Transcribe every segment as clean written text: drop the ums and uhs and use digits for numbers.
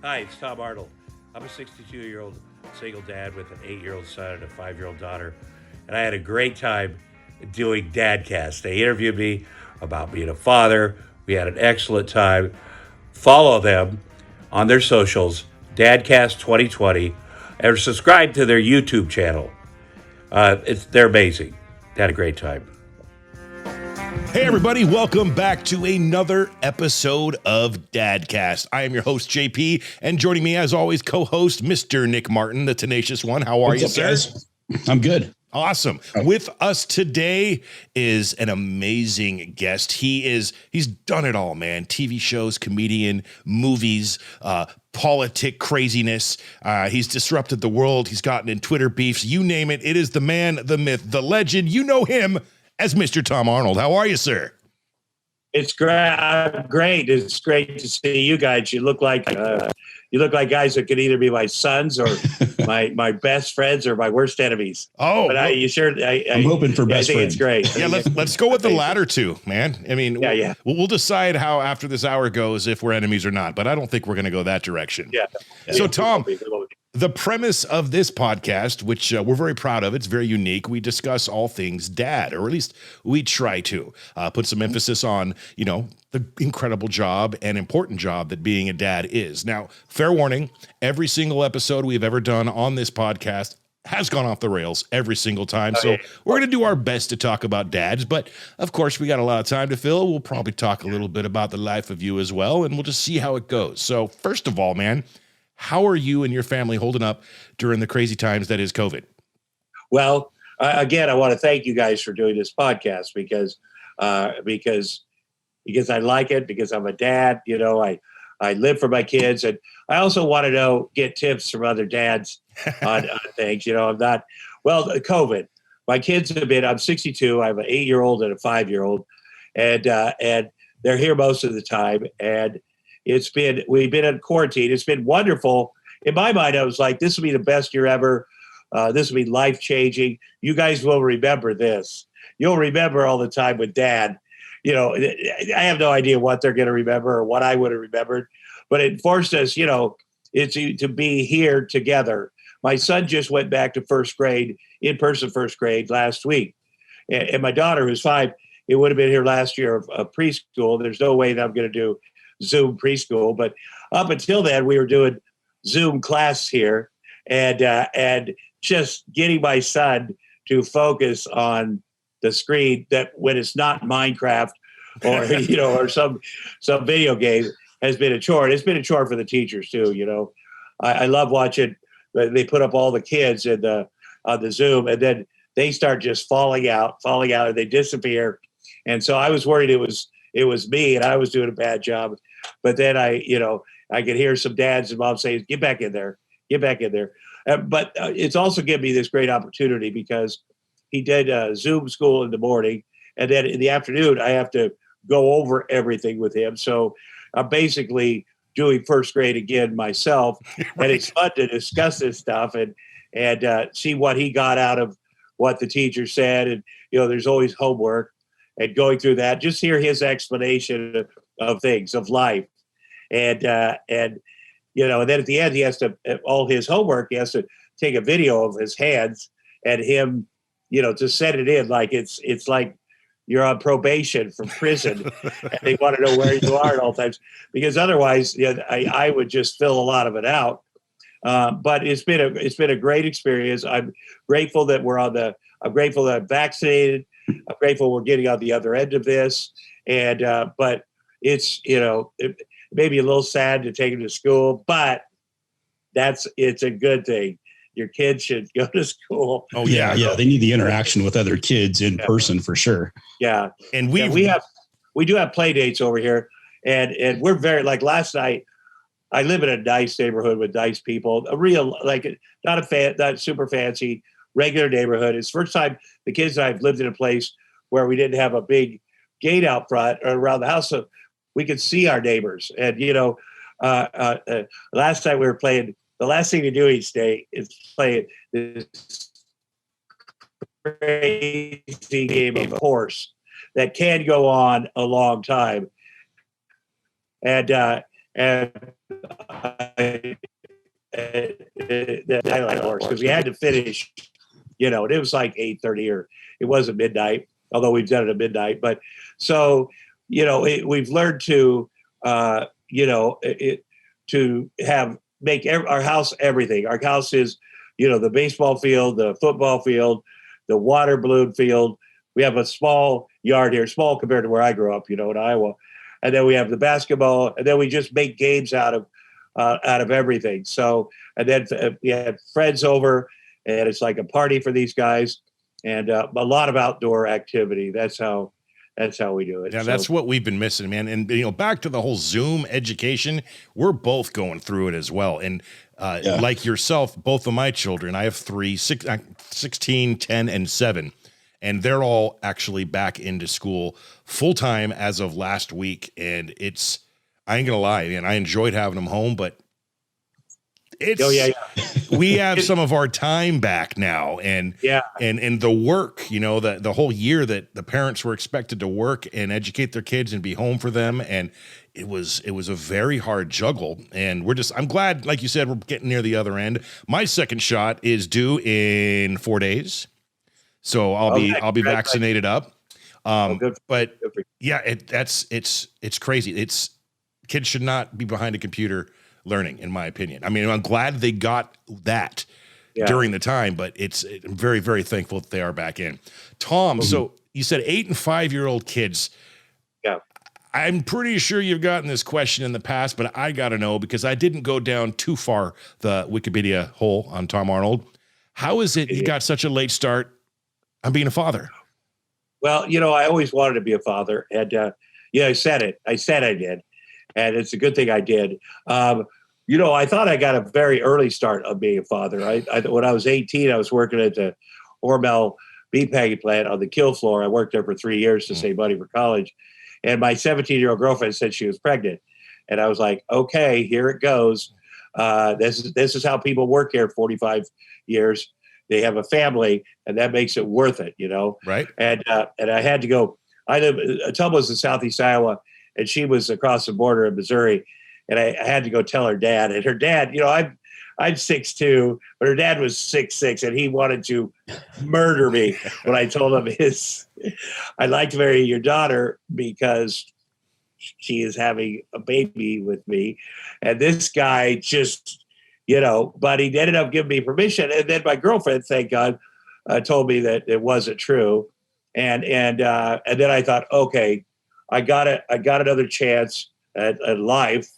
Hi, it's Tom Arnold. I'm a 62-year-old single dad with an 8-year-old son and a 5-year-old daughter, and I had a great time doing Dadcast. They interviewed me about being a father. We had an excellent time. Follow them on their socials, Dadcast 2020, and subscribe to their YouTube channel. They're amazing. Had a great time. Hey everybody, welcome back to another episode of Dadcast. I am your host JP, and joining me as always, co-host Mr. Nick Martin, the tenacious one. How are you, sir? Guys? I'm good. Awesome. With us today is an amazing guest. He's done it all, man. TV shows, comedian, movies, politic craziness. He's disrupted the world. He's gotten in Twitter beefs. You name it. It is the man, the myth, the legend. You know him as Mr. Tom Arnold. How are you, sir? It's great. Great. It's great to see you guys. You look like guys that could either be my sons or my best friends or my worst enemies. Oh, but I'm hoping for best I think friends. It's great. Yeah, let's go with the latter two, man. I mean, yeah. We'll decide how after this hour goes if we're enemies or not. But I don't think we're going to go that direction. Yeah. So, Tom, the premise of this podcast, which we're very proud of, it's very unique. We discuss all things dad, or at least we try to put some emphasis on, the incredible job and important job that being a dad is. Now, fair warning, every single episode we've ever done on this podcast has gone off the rails every single time. So we're going to do our best to talk about dads, but of course we got a lot of time to fill. We'll probably talk a little bit about the life of you as well, and we'll just see how it goes. So first of all, man, how are you and your family holding up during the crazy times that is COVID? Well, again, I want to thank you guys for doing this podcast because I like it, because I'm a dad. I live for my kids, and I also want to get tips from other dads on things. I'm not COVID. My kids have been. I'm 62. I have an 8-year-old and a 5-year-old, and they're here most of the time. And we've been in quarantine. It's been wonderful. In my mind, I was like, this will be the best year ever. This will be life-changing. You guys will remember this. You'll remember all the time with Dad. I have no idea what they're going to remember or what I would have remembered, but it forced us, it's to be here together. My son just went back to first grade, in-person first grade last week. And my daughter, who's 5, it would have been here last year of preschool. There's no way that I'm going to do Zoom preschool, but up until then, we were doing Zoom class here, and just getting my son to focus on the screen, that when it's not Minecraft or or some video game, has been a chore. And it's been a chore for the teachers too. I love watching. They put up all the kids on the Zoom, and then they start just falling out, and they disappear. And so I was worried it was me, and I was doing a bad job. But then I could hear some dads and moms saying, "Get back in there, get back in there." But it's also given me this great opportunity because he did Zoom school in the morning, and then in the afternoon, I have to go over everything with him. So I'm basically doing first grade again myself, and it's fun to discuss this stuff and see what he got out of what the teacher said. And, there's always homework, and going through that, just hear his explanation of things, of life. And then at the end, he has to, all his homework, he has to take a video of his hands and him, to set it in like it's like you're on probation from prison, and they want to know where you are at all times, because otherwise, I would just fill a lot of it out. But it's been a great experience. I'm grateful that I'm grateful that I'm vaccinated. I'm grateful we're getting on the other end of this, and but it's it may be a little sad to take him to school, but it's a good thing. Your kids should go to school. Oh yeah. They need the interaction with other kids in person for sure. Yeah. And we do have play dates over here, and we're very, like last night, I live in a nice neighborhood with nice people, a real, not super fancy, regular neighborhood. It's the first time the kids and I have lived in a place where we didn't have a big gate out front or around the house, so we could see our neighbors. And last night we were playing. The last thing to do each day is play this crazy game of horse that can go on a long time. And because we had to finish, and it was like 8:30 or it wasn't midnight, although we've done it at midnight. But so, we've learned to, make our house everything. Our house is, the baseball field, the football field, the water balloon field. We have a small yard here, small compared to where I grew up, in Iowa. And then we have the basketball, and then we just make games out of everything. So, and then we had friends over, and it's like a party for these guys, and a lot of outdoor activity. That's how we do it. Yeah, that's what we've been missing, man. And back to the whole Zoom education, we're both going through it as well. And like yourself, both of my children, I have 3, 16, 10, and 7. And they're all actually back into school full time as of last week. And I ain't gonna lie, man, I enjoyed having them home, but we have some of our time back now, and the work, the whole year that the parents were expected to work and educate their kids and be home for them. And it was a very hard juggle. And I'm glad, like you said, we're getting near the other end. My second shot is due in 4 days. So I'll be vaccinated up. But yeah, it's crazy. Kids should not be behind a computer learning, in my opinion. I mean, I'm glad they got that during the time, but I'm very, very thankful that they are back in. Tom, so you said 8 and 5-year-old kids. Yeah. I'm pretty sure you've gotten this question in the past, but I got to know, because I didn't go down too far the Wikipedia hole on Tom Arnold. How is it you got such a late start on being a father? Well, I always wanted to be a father, and I said it. I said I did, and it's a good thing I did. I thought I got a very early start of being a father. When I was 18, I was working at the Hormel meatpacking plant on the kill floor. I worked there for 3 years to save money for college, and my 17-year-old girlfriend said she was pregnant, and I was like, "Okay, here it goes. This is how people work here 45 years." They have a family, and that makes it worth it, Right. And I had to go. Tom was in Southeast Iowa, and she was across the border in Missouri, and I had to go tell her dad. And her dad, I'm 6'2", but her dad was 6'6", and he wanted to murder me when I told him I'd like to marry your daughter because she is having a baby with me, and this guy just. But he ended up giving me permission. And then my girlfriend, thank God, told me that it wasn't true. And then I thought, okay, I got another chance at life.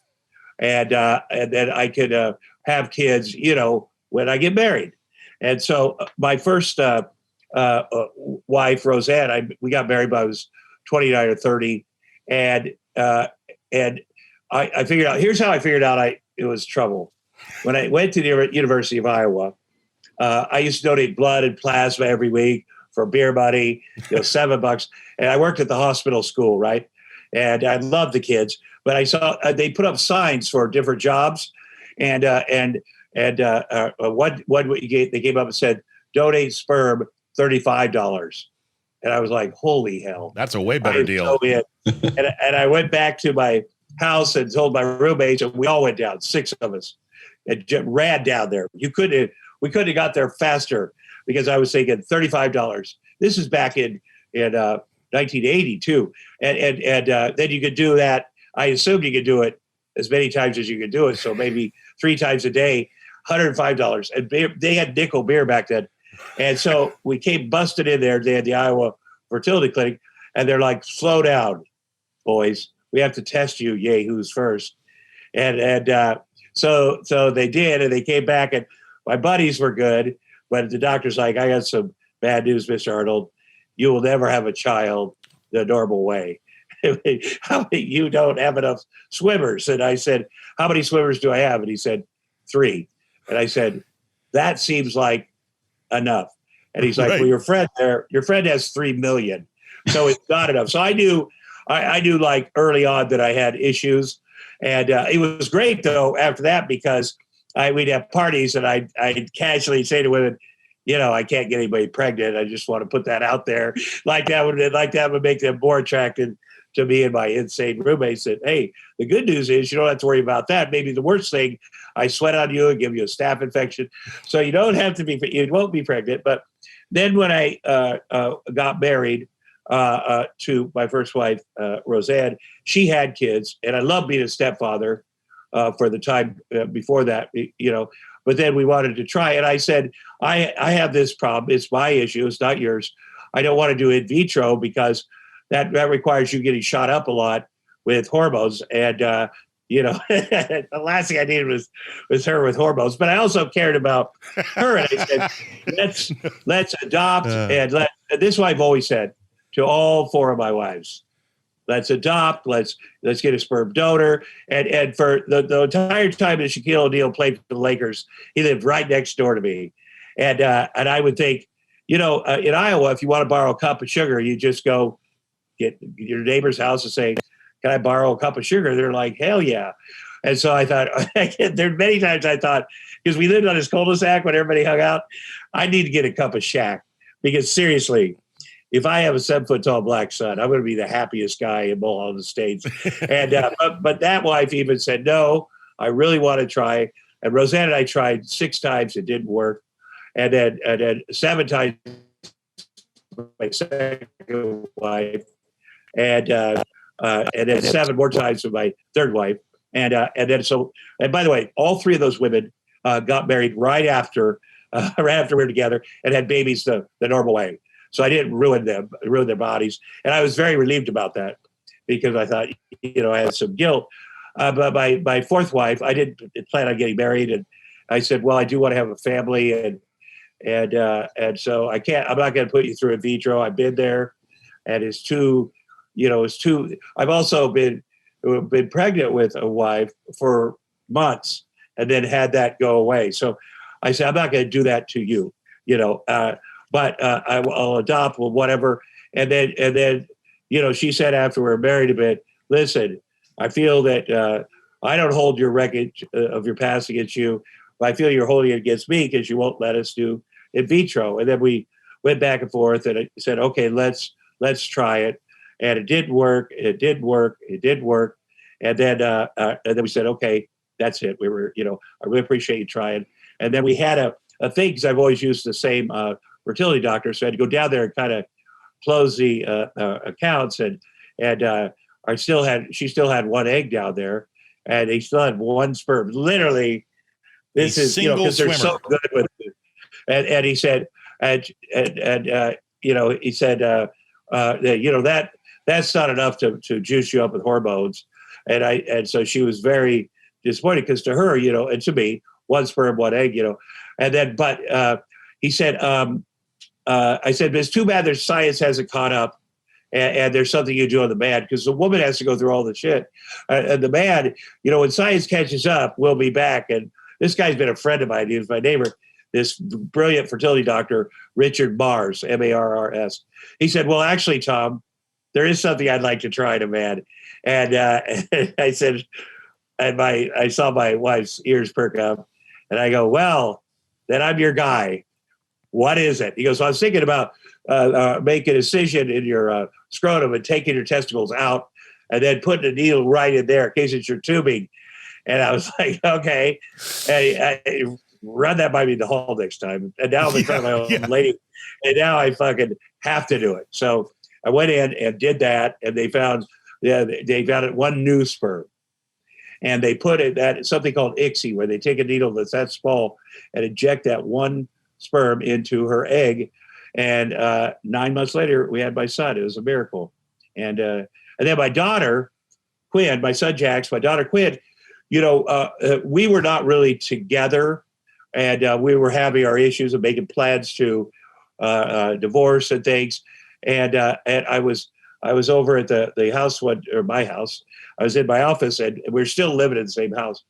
And then I could have kids, when I get married. And so my first wife, Roseanne, we got married when I was 29 or 30. And I figured out, here's how I figured out it was trouble. When I went to the University of Iowa, I used to donate blood and plasma every week for beer money, $7. And I worked at the hospital school, right? And I loved the kids, but I saw they put up signs for different jobs, and what they came up and said, donate sperm, $35. And I was like, holy hell, that's a way better deal. And I went back to my house and told my roommates, and we all went down, 6 of us. It ran down there. We couldn't have got there faster, because I was thinking $35. This is back in 1982, and then you could do that. I assumed you could do it as many times as you could do it, so maybe 3 times a day, $105. And they had nickel beer back then, and so we came busted in there. They had the Iowa fertility clinic, and they're like, "Slow down, boys. We have to test you, yahoos, first." So they did, and they came back, and my buddies were good, but the doctor's like, "I got some bad news, Mr. Arnold. You will never have a child the normal way. You don't have enough swimmers." And I said, "How many swimmers do I have?" And he said, 3. And I said, "That seems like enough." And he's like, "Well, your friend has 3 million. So it's not enough." So I knew like early on that I had issues. And it was great, though, after that, because we'd have parties, and I'd casually say to women, I can't get anybody pregnant. I just want to put that out there. Like that would make them more attracted to me and my insane roommates that, hey, the good news is you don't have to worry about that. Maybe the worst thing, I sweat on you and give you a staph infection. So you don't have to you won't be pregnant. But then when I got married to my first wife, Roseanne, she had kids, and I loved being a stepfather for the time before that, but then we wanted to try. And I said, I have this problem. It's my issue. It's not yours. I don't want to do in vitro because that requires you getting shot up a lot with hormones. And, the last thing I needed was her with hormones. But I also cared about her. And I said, let's adopt. And this is what I've always said to all four of my wives. Let's adopt. Let's get a sperm donor. And for the entire time that Shaquille O'Neal played for the Lakers, he lived right next door to me. And I would think, in Iowa, if you want to borrow a cup of sugar, you just go get your neighbor's house and say, "Can I borrow a cup of sugar?" They're like, "Hell yeah!" And so I thought, there are many times I thought, because we lived on this cul-de-sac when everybody hung out, I need to get a cup of Shaq, because seriously, if I have a 7-foot-tall black son, I'm going to be the happiest guy in Mulholland Estates. And but that wife even said, "No, I really want to try." And Roseanne and I tried 6 times; it didn't work. And then 7 times my second wife, and then 7 more times with my third wife. And by the way, all 3 of those women got married right after we were together and had babies the normal way. So I didn't ruin their bodies. And I was very relieved about that, because I thought, I had some guilt. But my fourth wife, I didn't plan on getting married. And I said, well, I do want to have a family. And so I'm not going to put you through in vitro. I've been there, and it's too. I've also been pregnant with a wife for months and then had that go away. So I said, I'm not going to do that to you, but I'll adopt, well, whatever. And then, she said after we were married a bit, listen, I feel that I don't hold your wreckage of your past against you, but I feel you're holding it against me because you won't let us do in vitro. And then we went back and forth, and I said, okay, let's try it. And it did work. It did work. And then we said, okay, that's it. We were, I really appreciate you trying. And then we had a thing, because I've always used the same fertility doctor. So I had to go down there and kind of close the accounts. And she still had 1 egg down there, and they still had 1 sperm. Literally, this is, because they're so good with it. And he said, he said, that's not enough to juice you up with hormones. And so she was very disappointed, because to her, and to me, 1 sperm, 1 egg, and then, but he said, I said, but it's too bad their science hasn't caught up, and there's something you do on the man, because the woman has to go through all the shit. And the man, when science catches up, we'll be back. And this guy's been a friend of mine. He was my neighbor, this brilliant fertility doctor, Richard Mars, Marrs. He said, well, actually, Tom, there is something I'd like to try in a man. And I said, and I saw my wife's ears perk up, and I go, well, then I'm your guy. What is it? He goes, well, I was thinking about making a incision in your scrotum and taking your testicles out, and then putting a needle right in there in case it's your tubing. And I was like, okay. And I run that by me the hall next time. And now I'm in front of my own lady, and now I fucking have to do it. So I went in and did that, and they found it 1 new sperm. And they put it at something called ICSI, where they take a needle that's that small and inject that 1 sperm into her egg. And 9 months later, we had my son. It was a miracle. And then my daughter, Quinn, my son Jax, my daughter Quinn, we were not really together, and we were having our issues of making plans to divorce and things. And I was over at the house or my house. I was in my office, and we're still living in the same house.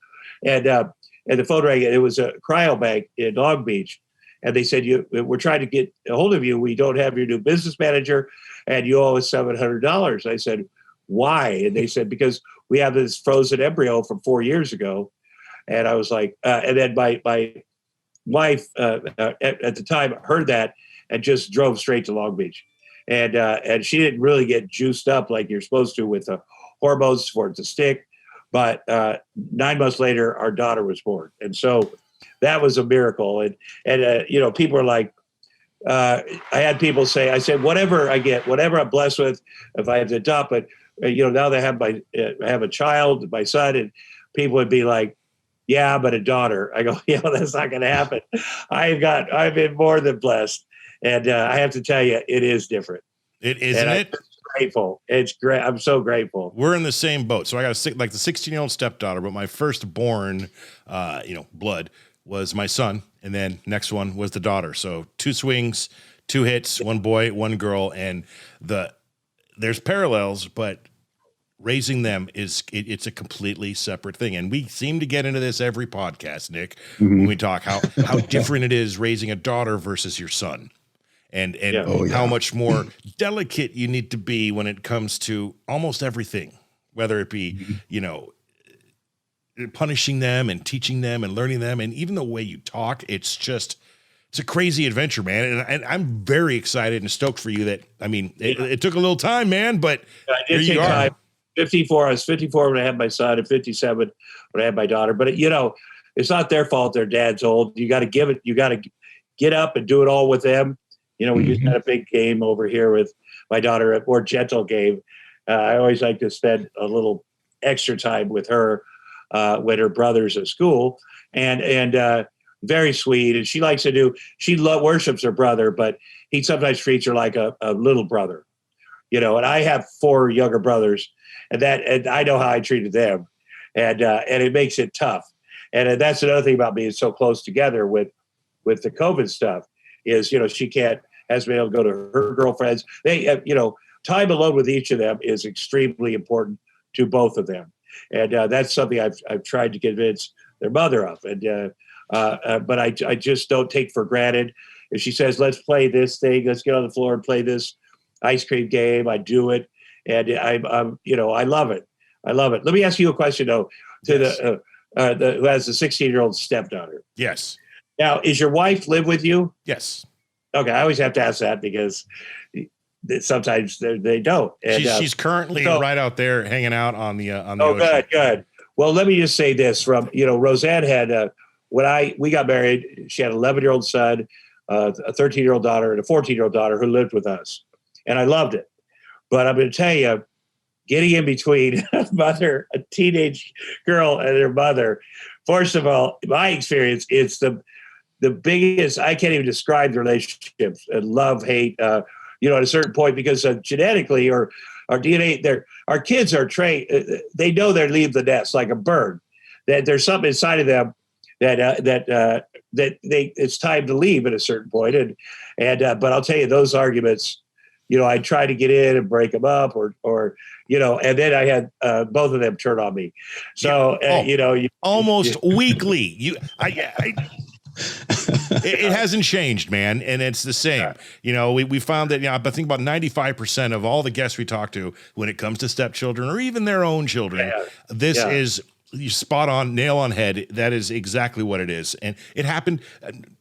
And the phone rang. It was a cryobank in Long Beach, and they said, we're trying to get a hold of you. We don't have your new business manager, and you owe us $700. I said, why? And they said, because we have this frozen embryo from 4 years ago. And I was like, and then my wife at the time heard that and just drove straight to Long Beach. and she didn't really get juiced up like you're supposed to with the hormones for it to stick. But 9 months later, our daughter was born, and so that was a miracle. And you know, people are like, I had people say, I said, whatever I get, whatever I'm blessed with, if I have to adopt, but you know, now they have I have a child, my son, and people would be like, yeah, but a daughter. I go, yeah, that's not going to happen. I've been more than blessed. And I have to tell you, it is different. It isn't it? I'm grateful. It's great. I'm so grateful. We're in the same boat. So I got the 16-year-old stepdaughter, but my firstborn, blood was my son. And then next one was the daughter. So 2 swings, 2 hits, 1 boy, 1 girl. And there's parallels, but raising them it's a completely separate thing. And we seem to get into this every podcast, Nick, when we talk how different it is raising a daughter versus your son. And how much more delicate you need to be when it comes to almost everything, whether it be, punishing them and teaching them and learning them. And even the way you talk, it's a crazy adventure, man. And I'm very excited and stoked for you it took a little time, man, but here you are. Time. 54. I was 54 when I had my son, and 57 when I had my daughter. But it's not their fault. Their dad's old. You got to give it. You got to get up and do it all with them. We just had a big game over here with my daughter, a more gentle game. I always like to spend a little extra time with her when her brother's at school, and very sweet. And she likes to worships her brother, but he sometimes treats her like a little brother, and I have 4 younger brothers, and I know how I treated them, and it makes it tough. And that's another thing about being so close together with the COVID stuff is, she hasn't been able to go to her girlfriends. They, time alone with each of them is extremely important to both of them. And that's something I've tried to convince their mother of. And but I just don't take for granted. If she says, let's play this thing, let's get on the floor and play this ice cream game, I do it. And I love it. I love it. Let me ask you a question, though, to who has a 16-year-old stepdaughter. Yes. Now, is your wife live with you? Yes. Okay, I always have to ask that because sometimes they don't. And, she's currently right out there hanging out on the ocean. Good. Well, let me just say this: from Roseanne had when we got married, she had an 11-year-old son, a 13-year-old daughter, and a 14-year-old daughter who lived with us, and I loved it. But I'm going to tell you, getting in between a teenage girl, and her mother. First of all, my experience, it's the biggest. I can't even describe the relationships, love, hate. At a certain point, because genetically or our DNA, our kids are trained. They know they leave the nest like a bird. That there's something inside of them that it's time to leave at a certain point. But I'll tell you, those arguments, I try to get in and break them up, or and then I had both of them turn on me. So almost weekly. It hasn't changed, man, and it's the same. We found that I think about 95% of all the guests we talk to, when it comes to stepchildren or even their own children, this is spot on, nail on head. That is exactly what it is, and it happened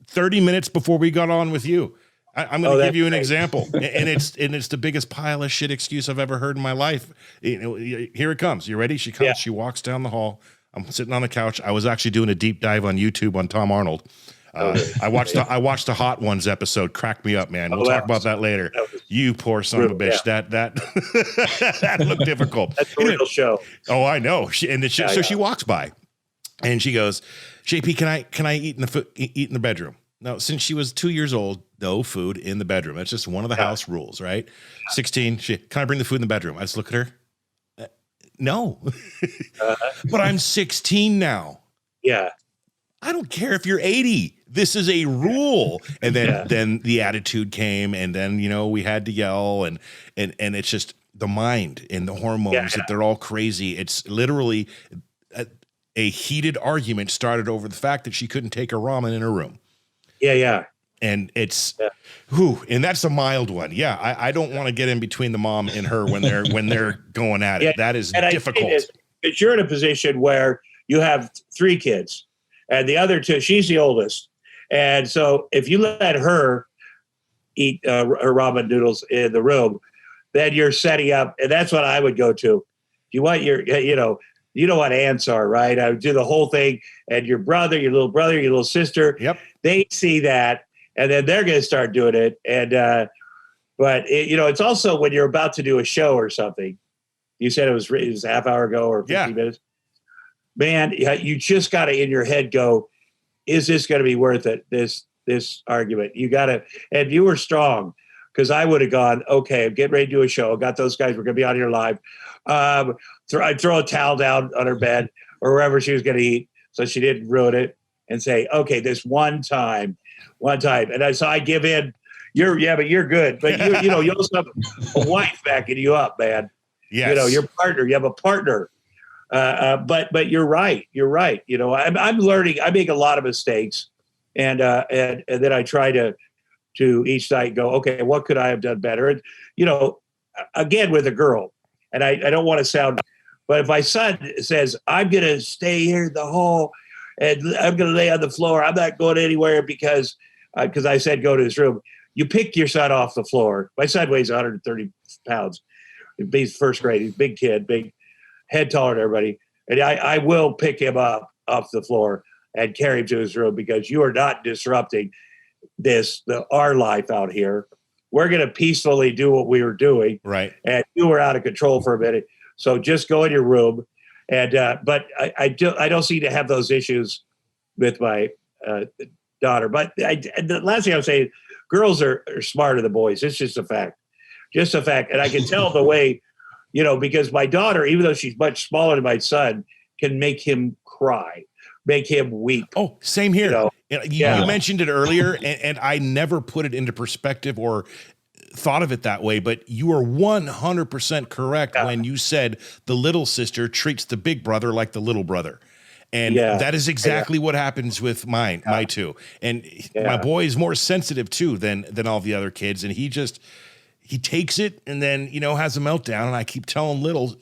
30 minutes before we got on with you. I'm going to give you an example, and it's the biggest pile of shit excuse I've ever heard in my life. Here it comes. You ready? She comes. Yeah. She walks down the hall. I'm sitting on the couch. I was actually doing a deep dive on YouTube on Tom Arnold. I watched the Hot Ones episode. Cracked me up, man. We'll talk about that later. You poor son of a bitch. Yeah. That looked difficult. That's a real show. Oh, I know. She walks by, and she goes, "JP, can I eat in the bedroom?" Now, since she was 2 years old, no food in the bedroom. That's just one of the house rules, right? 16. Can I bring the food in the bedroom? I just look at her. No, but I'm 16 now. Yeah. I don't care if you're 80. This is a rule. And then the attitude came, and then, we had to yell, and it's just the mind and the hormones that they're all crazy. It's literally a heated argument started over the fact that she couldn't take her ramen in her room. Yeah. And it's and that's a mild one. Yeah. I don't want to get in between the mom and her when they're going at it. Yeah, that is difficult. Because you're in a position where you have 3 kids, and the other 2, she's the oldest. And so if you let her eat her ramen noodles in the room, then you're setting up, and that's what I would go to. You want your, you know what ants are, right? I would do the whole thing, and your brother, your little sister, Yep. they see that, and then they're going to start doing it. And but it's also when you're about to do a show or something. You said it was a half hour ago or 15 minutes. Man, you just got to in your head go, is this going to be worth it? This argument, you got to, and you were strong. Because I would have gone, okay, I'm getting ready to do a show. Got those guys. We're going to be on here live. I'd throw a towel down on her bed or wherever she was going to eat so she didn't ruin it and say, okay, this one time. And so I give in. But you're good. But you also have a wife backing you up, man. Yes. Your partner. You have a partner. But you're right. You're right. I'm learning. I make a lot of mistakes, and then I try to each night go, okay, what could I have done better? And, again, with a girl, and I don't want to sound, but if my son says, I'm going to stay here in the hall and I'm going to lay on the floor, I'm not going anywhere because I said go to his room. You pick your son off the floor. My son weighs 130 pounds. He's first grade. He's a big kid, big head taller than everybody. And I will pick him up off the floor and carry him to his room because you are not disrupting our life out here. We're going to peacefully do what we were doing. Right. And you were out of control for a minute. So just go in your room. And, but I don't seem to have those issues with my daughter. But the last thing I would say, girls are smarter than boys. It's just a fact. Just a fact. And I can tell the way, because my daughter, even though she's much smaller than my son, can make him cry, make him weep. Oh, same here. You mentioned it earlier, and I never put it into perspective or thought of it that way, but you are 100% correct when you said the little sister treats the big brother like the little brother. And that is exactly what happens with my two. And my boy is more sensitive too than all the other kids. And he takes it and then, has a meltdown. And I keep telling little,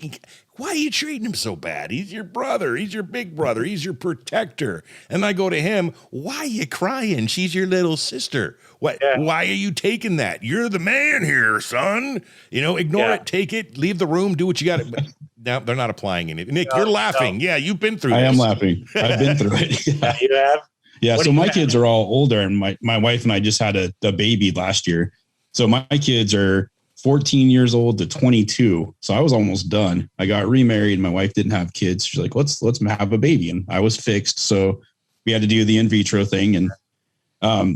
why are you treating him so bad? He's your brother. He's your big brother. He's your protector. And I go to him, why are you crying? She's your little sister. What? Yeah. Why are you taking that? You're the man here, son. Ignore it, take it, leave the room, do what you got to. Now they're not applying anything. Nick, you're laughing. No. Yeah, you've been through this. I am laughing. I've been through it. Yeah. You have? Yeah. So my kids are all older, and my wife and I just had a baby last year. So my kids are 14 years old to 22. So I was almost done. I got remarried. My wife didn't have kids. She's like, let's have a baby. And I was fixed. So we had to do the in vitro thing, and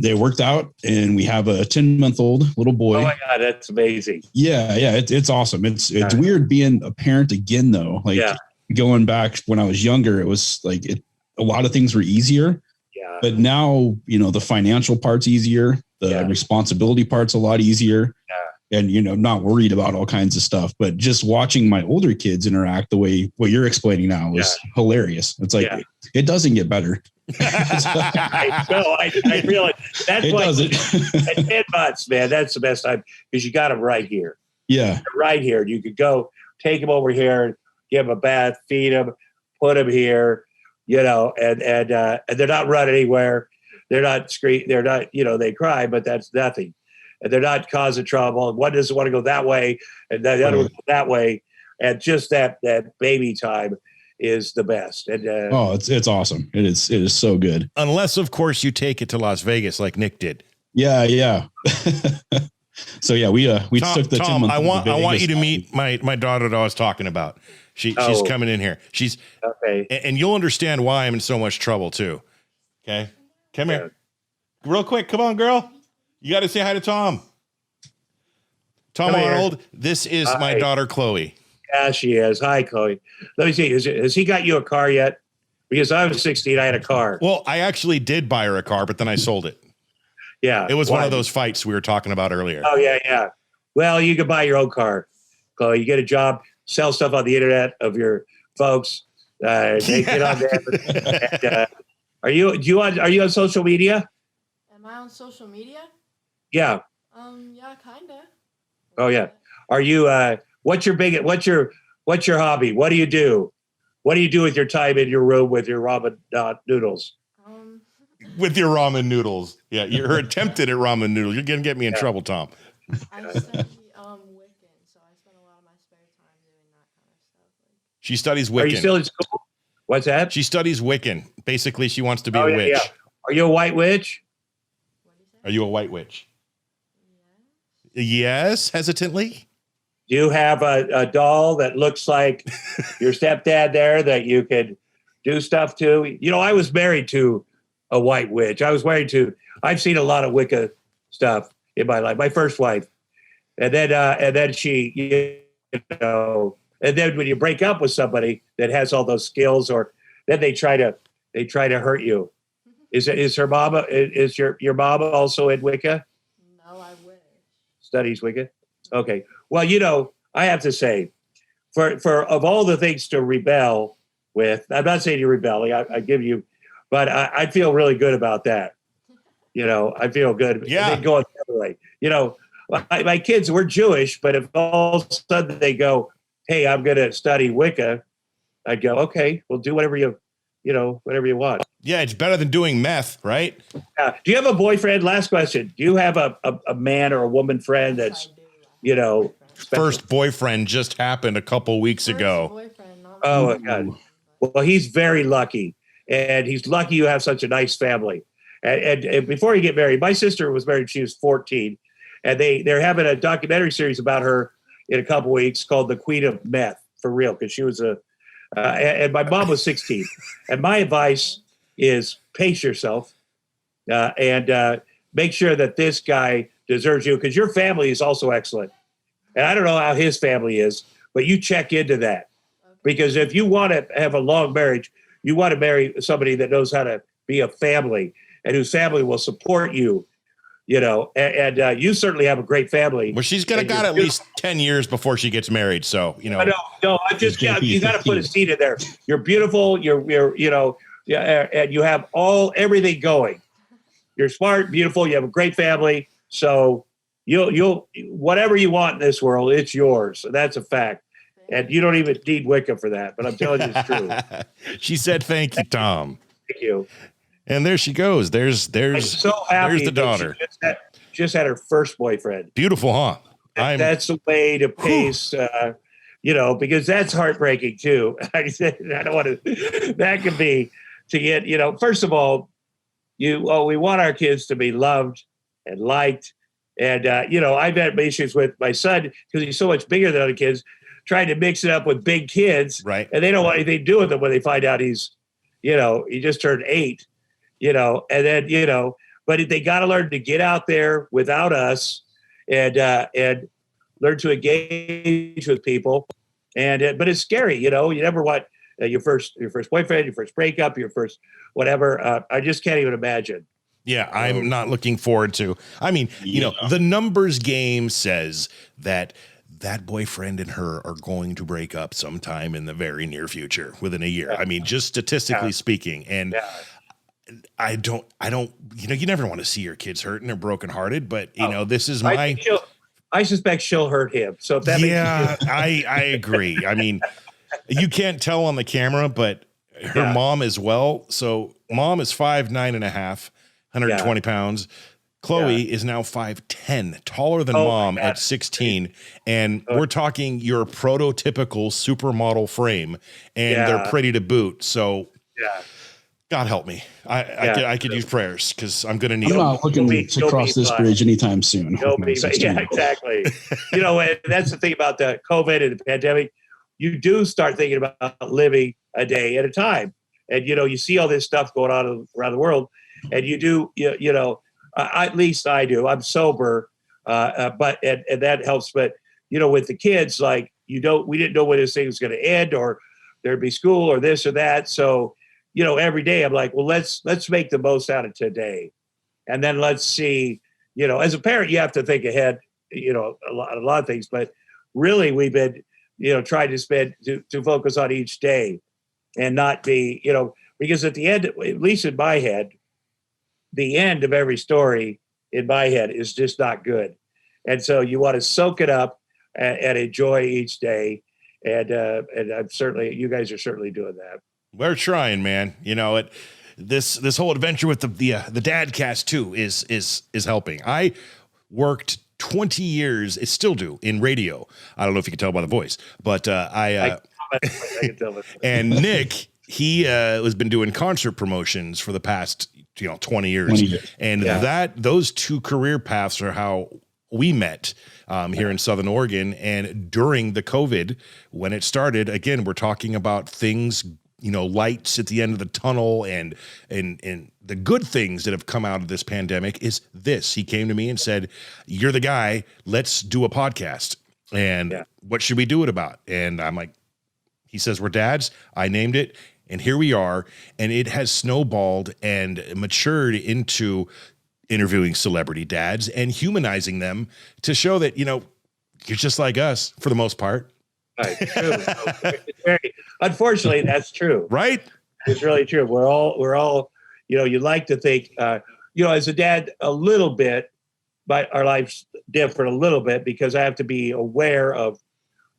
they worked out, and we have a 10-month-old little boy. Oh my God, that's amazing. Yeah. It's awesome. It's weird being a parent again, though. Like going back when I was younger, it was like a lot of things were easier. Yeah. But now, the financial part's easier. The responsibility part's a lot easier. Yeah. And, not worried about all kinds of stuff, but just watching my older kids interact the way what you're explaining now is hilarious. It's like, it doesn't get better. I realize that's why at 10 months, man, that's the best time because you got them right here. Yeah. Right here. You could go take them over here, give them a bath, feed them, put them here, and they're not running anywhere. They're not screaming. They're not, they cry, but that's nothing. And they're not causing trouble. One doesn't want to go that way, and the other one goes that way. And just that baby time is the best. And it's awesome. It is so good. Unless, of course, you take it to Las Vegas like Nick did. Yeah. So we took the Tom. I want you to meet my daughter that I was talking about. She's coming in here. She's okay, and you'll understand why I'm in so much trouble too. Okay, come here, real quick. Come on, girl. You got to say hi to Tom. Tom Arnold. This is my daughter, Chloe. Yeah, she is. Hi, Chloe. Let me see. Has he got you a car yet? Because I was 16, I had a car. Well, I actually did buy her a car, but then I sold it. Yeah. It was one of those fights we were talking about earlier. Oh, yeah. Well, you can buy your own car, Chloe. You get a job, sell stuff on the internet of your folks. They get on there. Are you on social media? Am I on social media? Yeah. Yeah, kinda. Oh yeah. Are you? What's your hobby? What do you do? What do you do with your time in your room with your ramen noodles? with your ramen noodles. Yeah, you're attempted at ramen noodles. You're gonna get me in trouble, Tom. I study Wiccan, so I spend a lot of my spare time doing that kind of stuff. She studies Wiccan. Are you still in school? What's that? She studies Wiccan. Basically, she wants to be Oh, a witch. yeah. Are you a white witch? What do you say? Are you a white witch? Yes, hesitantly. Do you have a doll that looks like your stepdad there that you could do stuff to? You know, I was married to a white witch. I've seen a lot of Wicca stuff in my life. My first wife. And then she, you know, and then when you break up with somebody that has all those skills, or then they try to hurt you. Is your mom also in Wicca? No, I wish. Studies Wicca? Okay. Well, you know, I have to say, for of all the things to rebel with, I'm not saying you're rebelling, I give you, but I feel really good about that. You know, I feel good. Yeah. They go the other way. You know, my kids were Jewish, but if all of a sudden they go, hey, I'm going to study Wicca, I'd go, okay, well, do whatever you want. Yeah, it's better than doing meth, right? Do you have a boyfriend? Last question. Do you have a man or a woman friend that's, you know, special? First boyfriend just happened a couple weeks ago. Oh, my God. Well, he's very lucky. And he's lucky you have such a nice family. And before you get married, my sister was married, she was 14. And they're having a documentary series about her in a couple weeks called The Queen of Meth, for real, because she was and my mom was 16. And my advice is pace yourself and make sure that this guy deserves you, because your family is also excellent. And I don't know how his family is, but you check into that. Because if you want to have a long marriage, you want to marry somebody that knows how to be a family and whose family will support you, you know, and you certainly have a great family. Well, she's got at least 10 years before she gets married. So, you know. No, I just, you got to put a seed in there. You're beautiful. You're, you know, and you have everything going. You're smart, beautiful. You have a great family. So you'll whatever you want in this world, it's yours. That's a fact. And you don't even need Wicca for that, but I'm telling you it's true. She said, thank you, Tom. Thank you. And there she goes. There's so happy there's the daughter. She just had her first boyfriend. Beautiful, huh? That's the way to pace, you know, because that's heartbreaking too. I don't want to, that can be to get, you know, first of all, we want our kids to be loved and liked. And, you know, I've had issues with my son because he's so much bigger than other kids, trying to mix it up with big kids. Right. And they don't want anything to do with him when they find out he's, you know, he just turned 8, you know, and then, you know, but they got to learn to get out there without us and learn to engage with people. And, but it's scary, you know, you never want your first boyfriend, your first breakup, your first whatever. I just can't even imagine. Yeah, I'm not looking forward to. I mean, you know, the numbers game says that boyfriend and her are going to break up sometime in the very near future, within a year. I mean, just statistically speaking. And I don't, you know, you never want to see your kids hurt and they're brokenhearted, but you know, this is I suspect she'll hurt him. So if that makes you I agree. I mean, you can't tell on the camera, but her mom as well. So mom is 5'9.5", 120 pounds. Chloe is now 5'10", taller than mom at 16. And we're talking your prototypical supermodel frame, and they're pretty to boot. So God help me. I could use prayers because I'm going to need I'm not looking to cross this bridge anytime soon. Yeah, exactly. You know, and that's the thing about the COVID and the pandemic. You do start thinking about living a day at a time. And, you know, you see all this stuff going on around the world, and you do, you know, at least I do. I'm sober, but that helps. But, you know, with the kids, like, we didn't know when this thing was going to end, or there'd be school or this or that. So, you know, every day I'm like, well, let's make the most out of today. And then let's see, you know, as a parent, you have to think ahead, you know, a lot of things, but really we've been, you know, trying to focus on each day and not be, you know, because at the end, at least in my head, the end of every story in my head is just not good. And so you want to soak it up and enjoy each day. And I'm certainly, you guys are certainly doing that. We're trying, man. You know, this whole adventure with the Dadcast too is helping. I worked 20 years, it still do, in radio. I don't know if you can tell by the voice, but I can tell. And Nick, he has been doing concert promotions for the past 20 years. And those two career paths are how we met here in Southern Oregon. And during the COVID, when it started, again, we're talking about things, lights at the end of the tunnel, and the good things that have come out of this pandemic is this. He came to me and said, "You're the guy, let's do a podcast. And what should we do it about?" And I'm like, he says, "We're dads." I named it, and here we are. And it has snowballed and matured into interviewing celebrity dads and humanizing them to show that, you're just like us for the most part. Right. True. Unfortunately, that's true. Right. It's really true. We're all, you like to think, as a dad, a little bit, but our life's different a little bit because I have to be aware of,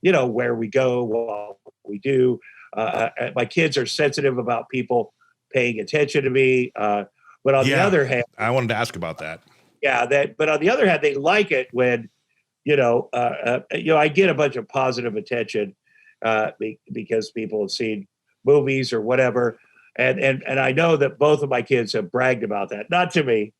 where we go, what we do. My kids are sensitive about people paying attention to me. But on the other hand, I wanted to ask about that. Yeah, but on the other hand, they like it when, I get a bunch of positive attention because people have seen movies or whatever, and I know that both of my kids have bragged about that. Not to me,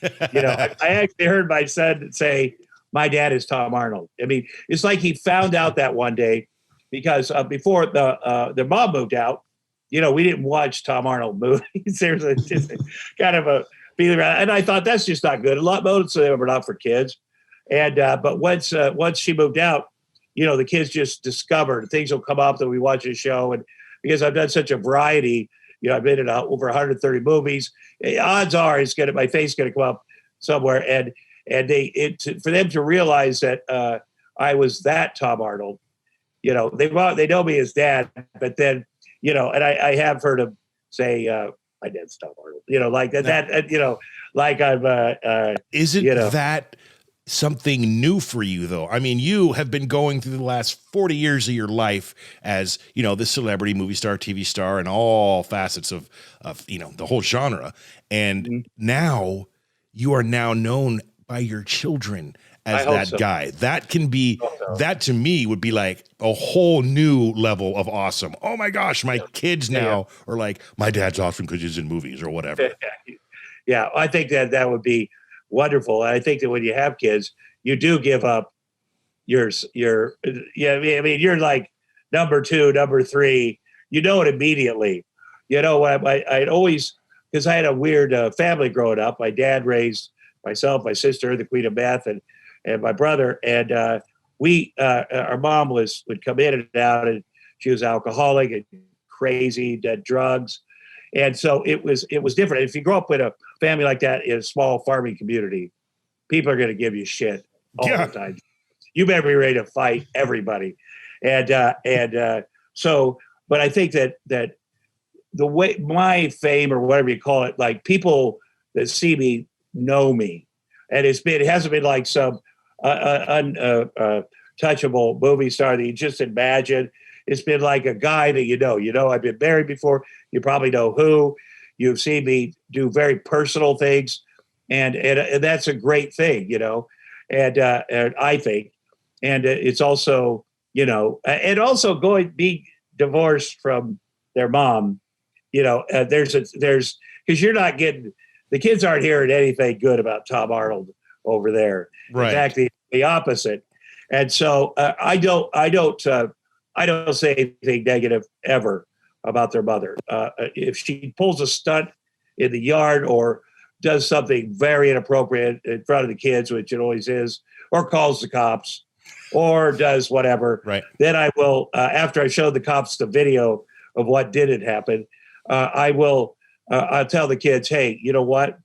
I actually heard my son say, "My dad is Tom Arnold." I mean, it's like he found out that one day because before their mom moved out. We didn't watch Tom Arnold movies. There's just kind of a feeling around. And I thought that's just not good. A lot most of them are not for kids. And but once she moved out, the kids just discovered things will come up that we watch a show. And because I've done such a variety, I've been in over 130 movies. Odds are my face is going to come up somewhere. And for them to realize that I was that Tom Arnold, they know me as dad, but then. And I have heard him say, "My dad's Tom Arnold," like that, like I'm. Isn't that something new for you, though? I mean, you have been going through the last 40 years of your life as, this celebrity, movie star, TV star, and all facets of the whole genre. And now you are now known by your children as that guy. That can be, that to me would be like a whole new level of awesome. Oh my gosh, my kids now are like, my dad's awesome because he's in movies or whatever. Yeah, I think that would be wonderful. I think that when you have kids, you do give up your you're like number 2, number 3, it immediately. I'd always, because I had a weird family growing up. My dad raised myself, my sister, the Queen of Meth, and my brother, and our mom would come in and out, and she was alcoholic and crazy, did drugs, and so it was different. If you grow up with a family like that in a small farming community, people are going to give you shit all the time. You better be ready to fight everybody, and so. But I think that the way my fame or whatever you call it, like people that see me know me, and it hasn't been like some untouchable movie star that you just imagine. It's been like a guy that I've been married before. You probably know who. You've seen me do very personal things, and that's a great thing, And I think, and it's also, and also being divorced from their mom, there's because you're not getting, the kids aren't hearing anything good about Tom Arnold over there. Right. In fact, the opposite. And so I don't say anything negative ever about their mother. If she pulls a stunt in the yard or does something very inappropriate in front of the kids, which it always is, or calls the cops or does whatever, right, then I will, after I show the cops the video of what didn't happen, I'll tell the kids, hey, you know what?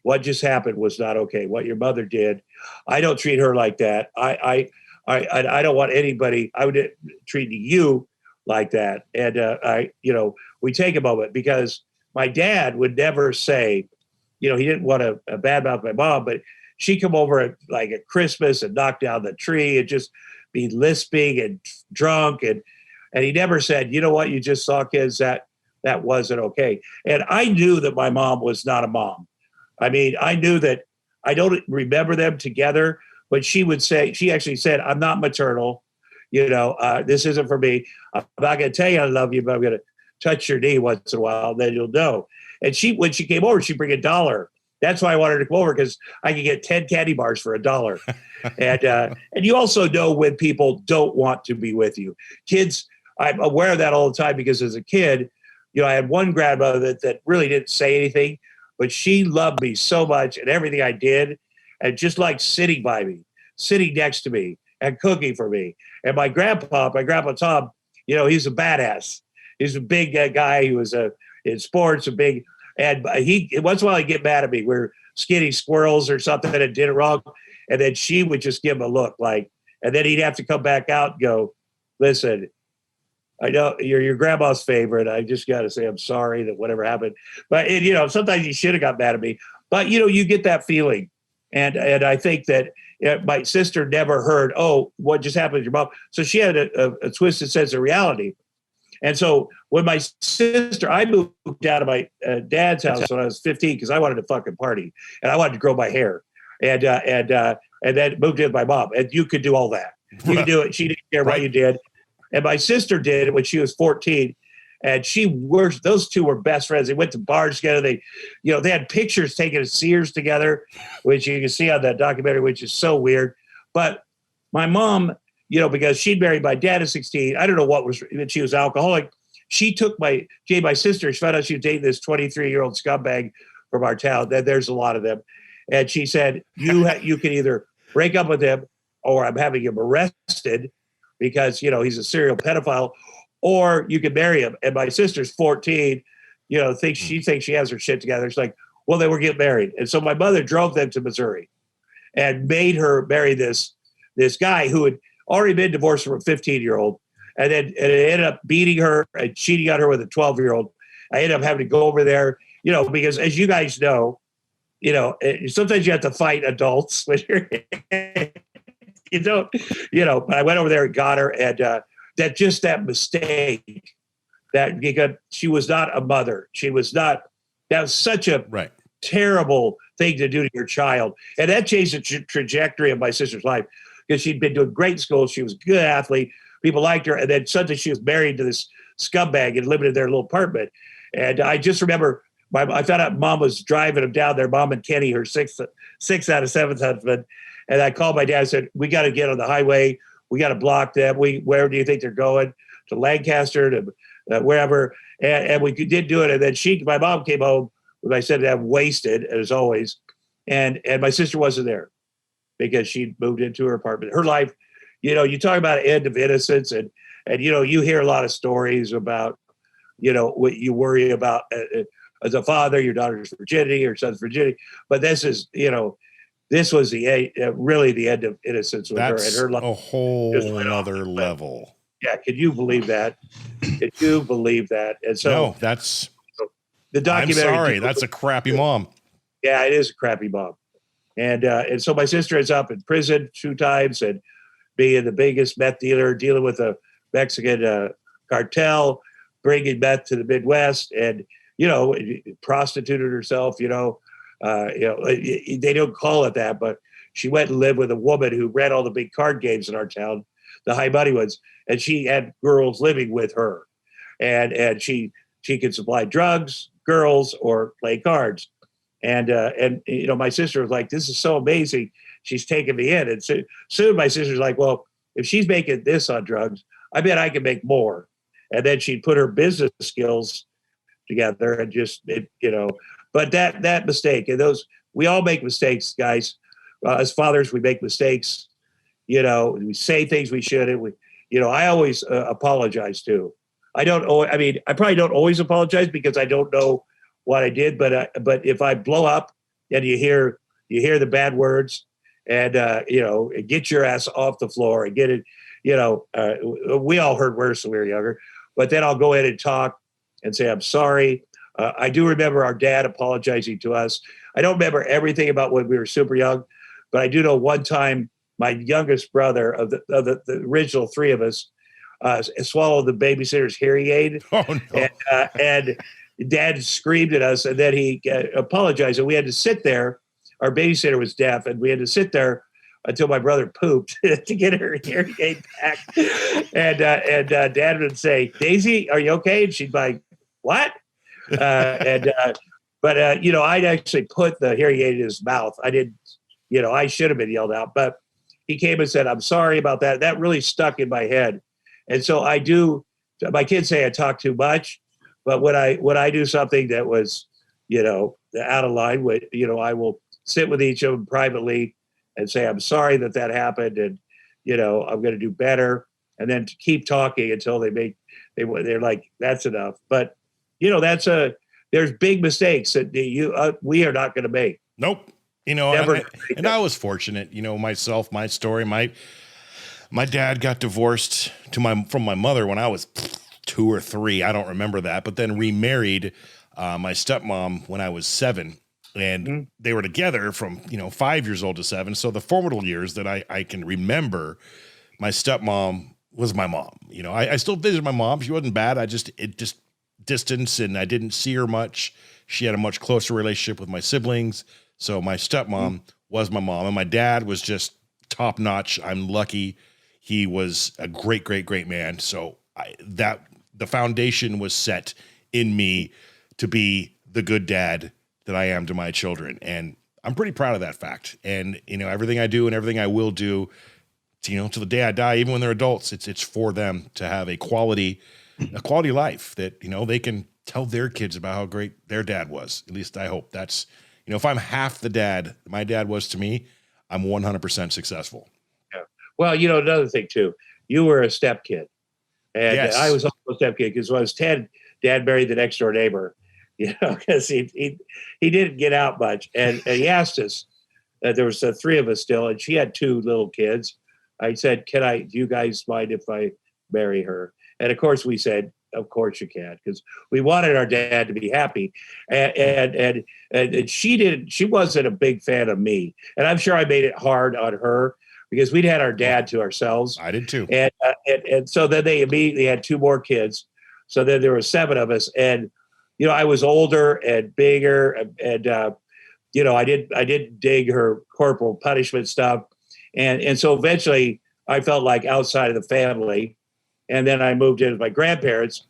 What just happened was not okay. What your mother did, I don't treat her like that. I don't want anybody. I would treat you like that. And we take a moment because my dad would never say, he didn't want to badmouth my mom, but she'd come over at Christmas and knock down the tree and just be lisping and drunk, and he never said, you know what, you just saw, kids, that that wasn't okay. And I knew that my mom was not a mom. I mean, I knew that. I don't remember them together, but she actually said, I'm not maternal. This isn't for me. I'm not going to tell you I love you, but I'm going to touch your knee once in a while, then you'll know. And when she came over, she'd bring $1. That's why I wanted to come over, because I could get 10 candy bars for $1. And you also know when people don't want to be with you. Kids, I'm aware of that all the time, because as a kid, I had one grandmother that really didn't say anything, but she loved me so much and everything I did, and just like sitting by me, sitting next to me and cooking for me. And my grandpa Tom, he's a badass. He's a big guy. He was in sports, and he once in a while he'd get mad at me. We're skinny squirrels or something and did it wrong. And then she would just give him a look and then he'd have to come back out and go, listen, I know you're your grandma's favorite. I just got to say, I'm sorry that whatever happened. But sometimes he should have got mad at me, but you get that feeling. And I think that my sister never heard, oh, what just happened to your mom? So she had a twisted sense of reality. And so when I moved out of my dad's house when I was 15, because I wanted to fucking party and I wanted to grow my hair, and then moved in with my mom. And you could do all that. You could do it. She didn't care what you did. And my sister did it when she was 14. And those two were best friends. They went to bars together. They had pictures taken at Sears together, which you can see on that documentary, which is so weird. But my mom, because she'd married my dad at 16, I don't know she was alcoholic. She took my sister, she found out she was dating this 23-year-old scumbag from our town. There's a lot of them. And she said, you can either break up with him, or I'm having him arrested because, he's a serial pedophile, or you can marry him. And my sister's 14, she thinks she has her shit together. She's like, well, they were getting married. And so my mother drove them to Missouri and made her marry this guy who had already been divorced from a 15-year-old. And it ended up beating her and cheating on her with a 12-year-old. I ended up having to go over there, because as you guys know, sometimes you have to fight adults when you're, but I went over there and got her, and that mistake, because she was not a mother. That was such a terrible thing to do to your child. And that changed the trajectory of my sister's life, because she'd been doing great in school. She was a good athlete. People liked her. And then suddenly she was married to this scumbag and living in their little apartment. And I just remember I found out mom was driving him down there, mom and Kenny, her sixth out of seventh husband. And I called my dad and said, we got to get on the highway. We got to block them. Where do you think they're going? To Lancaster, to wherever. And we did do it. And then my mom came home with my stepdad wasted, as always. And my sister wasn't there because she'd moved into her apartment. Her life, you talk about an end of innocence, and you hear a lot of stories about, what you worry about as a father, your daughter's virginity, your son's virginity. But this is, this was really the end of innocence with her. And her life a whole other level. Yeah. Can you believe that? Can you believe that? And so no, that's the documentary. I'm sorry. That's a crappy mom. Yeah, it is a crappy mom. And so my sister ends up in prison 2 times and being the biggest meth dealer, dealing with a Mexican cartel, bringing meth to the Midwest, and prostituted herself. They don't call it that, but she went and lived with a woman who ran all the big card games in our town, the high money ones, and she had girls living with her, and she could supply drugs, girls, or play cards. And my sister was like, this is so amazing. She's taking me in. And soon my sister's like, well, if she's making this on drugs, I bet I can make more. And then she'd put her business skills together and but that mistake, and we all make mistakes, guys. As fathers, we make mistakes. We say things we shouldn't. I always apologize too. I probably don't always apologize because I don't know what I did, but if I blow up and you hear the bad words and get your ass off the floor and get it, we all heard worse when we were younger, but then I'll go in and talk and say, I'm sorry. I do remember our dad apologizing to us. I don't remember everything about when we were super young, but I do know one time my youngest brother of the original 3 of us, swallowed the babysitter's hearing aid. Oh no! And Dad screamed at us, and then he apologized, and we had to sit there. Our babysitter was deaf, and we had to sit there until my brother pooped to get her hearing aid back. And Dad would say, "Daisy, are you okay?" And she'd be like, "What?" But I'd actually put the hearing aid in his mouth. I didn't, I should have been yelled out, but he came and said, "I'm sorry about that." That really stuck in my head. And so I do, my kids say I talk too much, but when I do something that was, out of line with, I will sit with each of them privately and say, "I'm sorry that happened. And, I'm going to do better." And then to keep talking until they're like, "That's enough." But, there's big mistakes that we are not going to make. Nope. And I was fortunate, myself, my story, my dad got divorced from my mother when I was 2 or 3. I don't remember that, but then remarried my stepmom when I was 7. And they were together from, 5 years old to 7. So the formative years that I can remember, my stepmom was my mom. I still visited my mom. She wasn't bad. It just distance, and I didn't see her much. She had a much closer relationship with my siblings. So my stepmom was my mom, and my dad was just top notch. I'm lucky. He was a great, great, great man. So the foundation was set in me to be the good dad that I am to my children. And I'm pretty proud of that fact. And, everything I do and everything I will do, to the day I die, even when they're adults, it's for them to have a quality life that, they can tell their kids about how great their dad was. At least I hope that's, if I'm half the dad my dad was to me, I'm 100% successful. Yeah. Well, another thing too, you were a step kid, and yes. I was also a step kid because when I was 10, Dad married the next door neighbor, because he didn't get out much. And he asked us, there was 3 of us still, and she had 2 little kids. I said, do you guys mind if I marry her? And of course we said, of course you can, because we wanted our dad to be happy. And she wasn't a big fan of me. And I'm sure I made it hard on her because we'd had our dad to ourselves. I did too. And so then they immediately had 2 more kids. So then there were 7 of us. And, I was older and bigger, and I didn't dig her corporal punishment stuff. And so eventually I felt like outside of the family. And then I moved in with my grandparents,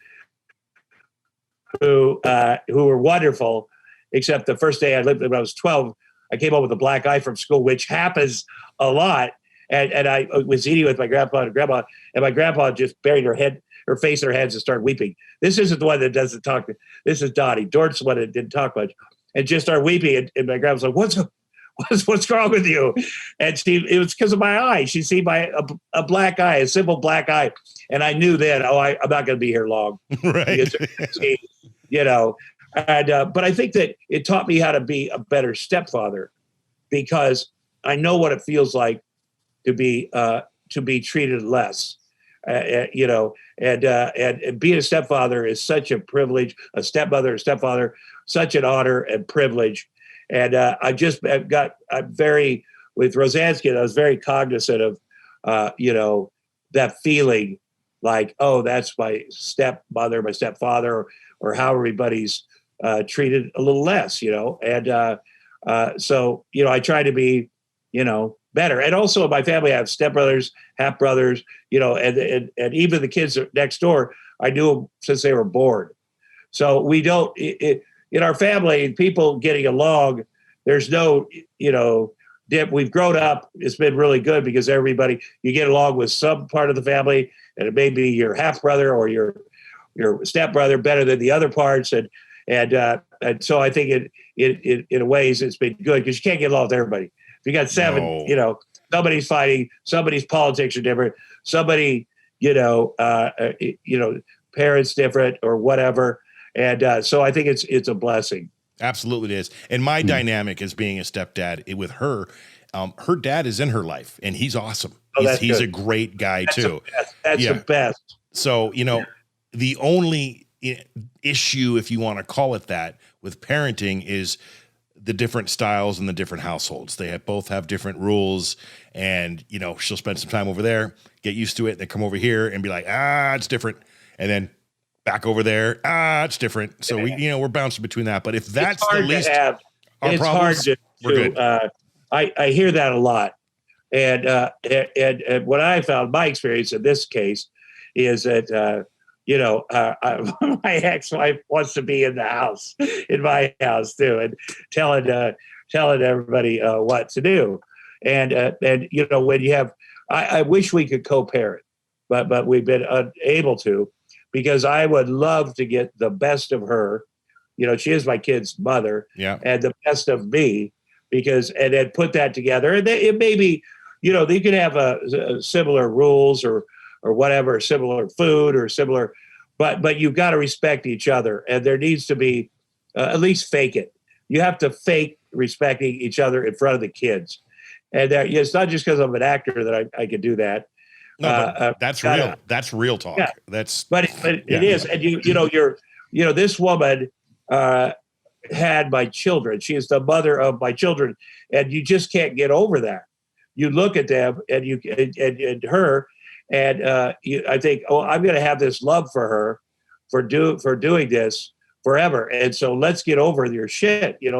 who were wonderful, except the first day I lived when I was 12, I came home with a black eye from school, which happens a lot. And I was eating with my grandpa and grandma, and my grandpa just buried her face in her hands and started weeping. This isn't the one that doesn't talk. This is Dottie. Dort's the one that didn't talk much, and just started weeping. And my grandma was like, what's wrong with you? And it was because of my eye. She see a black eye, a simple black eye. And I knew then, I'm not going to be here long. Right. But I think that it taught me how to be a better stepfather, because I know what it feels like to be treated less, and being a stepfather is such a privilege, a stepmother, a stepfather, such an honor and privilege. And with Rosansky, I was very cognizant of, that feeling like, oh, that's my stepmother, my stepfather, or how everybody's treated a little less, And so, I try to be, better. And also in my family, I have stepbrothers, half brothers, and even the kids next door, I knew them since they were born. So we don't, in our family, people getting along, there's no, dip. We've grown up. It's been really good because you get along with some part of the family, and it may be your half brother or your stepbrother better than the other parts. And so I think it in a ways it's been good, because you can't get along with everybody. If you got 7, somebody's fighting, somebody's politics are different, somebody, parents different or whatever. And so I think it's a blessing. Absolutely it is. And my dynamic as being a stepdad with her, her dad is in her life, and he's awesome. He's a great guy too. That's the best. So, the only issue, if you want to call it that, with parenting is the different styles and the different households. They both have different rules, and she'll spend some time over there, get used to it, and then come over here and be like, it's different, and then back over there, it's different. So we're bouncing between that. But if that's the least our problems, we're good. I hear that a lot, and what I found, my experience in this case, is that my ex-wife wants to be in the house, in my house too, and telling everybody what to do. And when you have, I wish we could co-parent, but we've been unable to, because I would love to get the best of her. She is my kid's mother, and the best of me, and then put that together. And it may be, they could have a similar rules or whatever, similar food or similar, but you've got to respect each other, and there needs to be at least fake it. You have to fake respecting each other in front of the kids, and it's not just because I'm an actor that I can do that. No, that's real. That's real talk. Yeah. But it is, and this woman had my children. She is the mother of my children, and you just can't get over that. You look at them and her. And I think, I'm going to have this love for her for doing this forever. And so let's get over your shit. And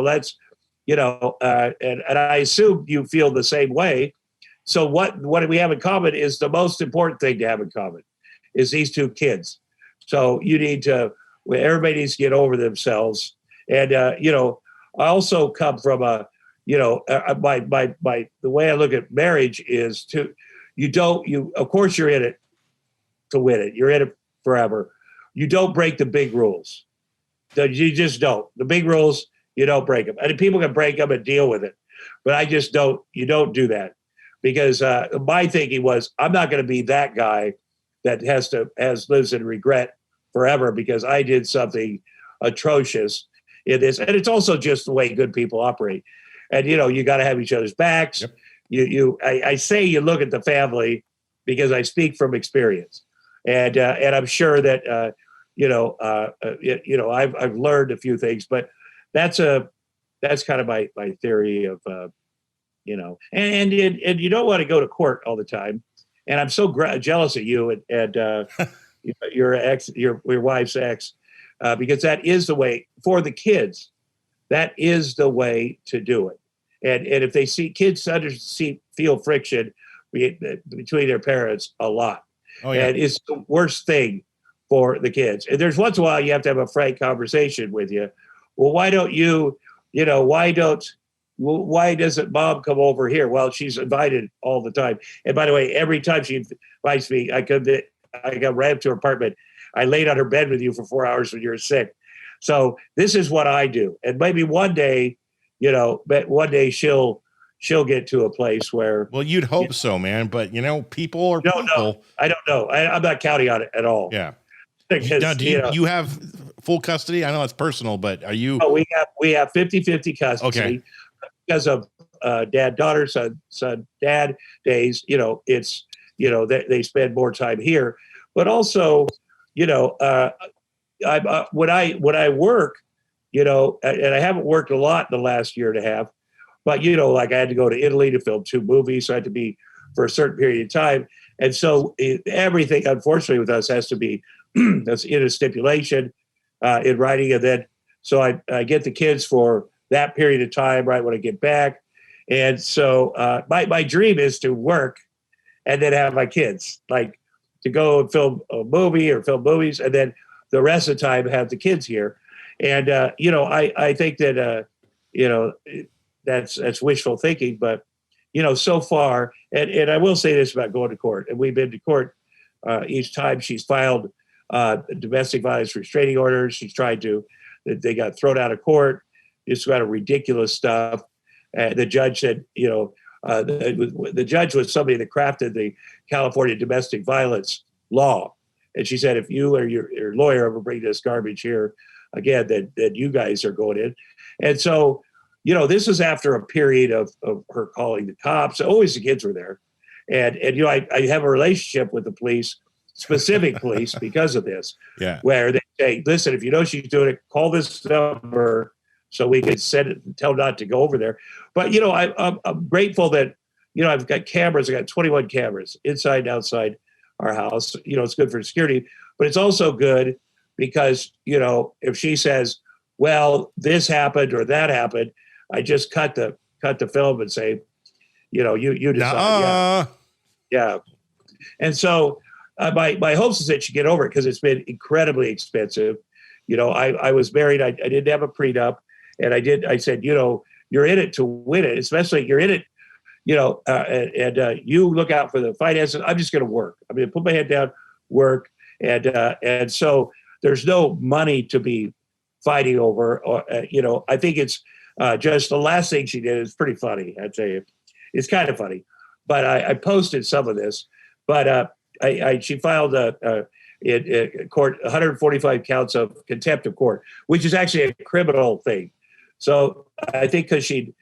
I assume you feel the same way. So what we have in common is the most important thing to have in common is these two kids. So everybody needs to get over themselves. And, I also come from the way I look at marriage is of course you're in it to win it. You're in it forever. You don't break the big rules. You just don't. The big rules, you don't break them. And people can break them and deal with it. But you don't do that. Because my thinking was, I'm not going to be that guy that lives in regret forever because I did something atrocious in this. And it's also just the way good people operate. And, you got to have each other's backs. Yep. I say you look at the family because I speak from experience, and I'm sure that I've learned a few things, but that's kind of my theory of and you don't want to go to court all the time, and I'm so jealous of you and your wife's ex, because that is the way for the kids. That is the way to do it. And if they see kids feel friction between their parents a lot, and it's the worst thing for the kids. And there's once in a while you have to have a frank conversation with you. Well, why don't you? Why doesn't mom come over here? Well, she's invited all the time. And by the way, every time she invites me, I got right up to her apartment. I laid on her bed with you for 4 hours when you were sick. So this is what I do. And maybe one day. But one day she'll get to a place where. Well, you'd hope so, man. But people are people. No, I don't know. I'm not counting on it at all. Yeah. Because, now, do you have full custody? I know it's personal, but are you? Oh, we have 50-50 custody. Okay. Because of dad-daughter, son-dad days. It's they spend more time here, but also when I work. And I haven't worked a lot in the last year and a half, but, like I had to go to Italy to film 2 movies. So I had to be for a certain period of time. And so everything, unfortunately, with us has to be that's in a stipulation in writing. And then, so I get the kids for that period of time, right when I get back. And so my dream is to work and then have my kids, like to go and film a movie or film movies. And then the rest of the time have the kids here. And, I think that, that's wishful thinking, but, so far, and I will say this about going to court, and we've been to court each time she's filed domestic violence restraining orders. She's tried to, they got thrown out of court. It's got a ridiculous stuff. The judge said, the judge was somebody that crafted the California domestic violence law. And she said, if you or your lawyer ever bring this garbage here, again, that you guys are going in. And so, this is after a period of her calling the cops. Always the kids were there. And I have a relationship with the police, specific police, because of this, where they say, listen, if she's doing it, call this number, so we could send it and tell not to go over there. But, I'm grateful that, I've got cameras. I got 21 cameras inside and outside our house. It's good for security, but it's also good because, if she says, well, this happened or that happened, I just cut the film and say, you decide. Yeah. And so my hopes is that you get over it because it's been incredibly expensive. I was married. I didn't have a prenup, and I said, you're in it to win it, especially you're in it, and you look out for the finances. I'm just going to work. I'm going to put my head down, work. And so there's no money to be fighting over. Or, I think it's just the last thing she did is pretty funny. I'd say it's kind of funny, but I posted some of this, but she filed in court 145 counts of contempt of court, which is actually a criminal thing. So I think because she'd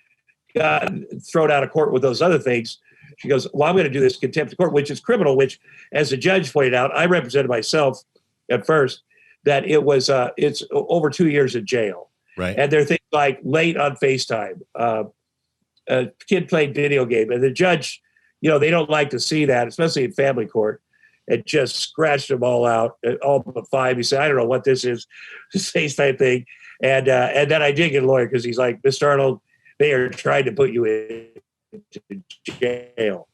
got thrown out of court with those other things, she goes, well, I'm going to do this contempt of court, which is criminal, which, as the judge pointed out, I represented myself at first, that it's over 2 years in jail. Right. And there are things like late on FaceTime, a kid played video game, and the judge, they don't like to see that, especially in family court. It just scratched them all out, all but 5. He said, I don't know what this is, this FaceTime thing. And then I did get a lawyer because he's like, Mr. Arnold, they are trying to put you into jail.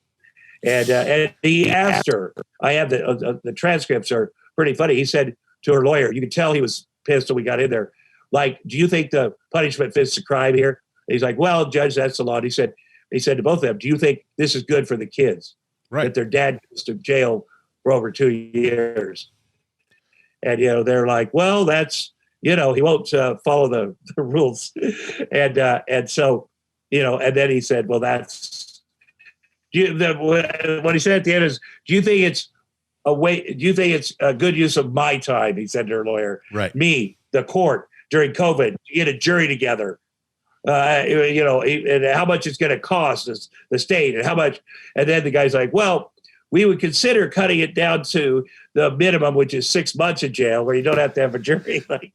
And he asked her, I have the transcripts are pretty funny. He said to her lawyer, you could tell he was pissed when we got in there. Like, do you think the punishment fits the crime here? And he's like, well, Judge, that's the law. And he said to both of them, do you think this is good for the kids? Right. That their dad goes to jail for over 2 years. And, they're like, well, that's, he won't follow the rules. And so, and then he said, well, that's, what he said at the end is, do you think it's a good use of my time? He said to her lawyer, right. Me, the court during COVID, to get a jury together, and how much it's going to cost the state and how much. And then the guy's like, well, we would consider cutting it down to the minimum, which is 6 months in jail, where you don't have to have a jury. Like,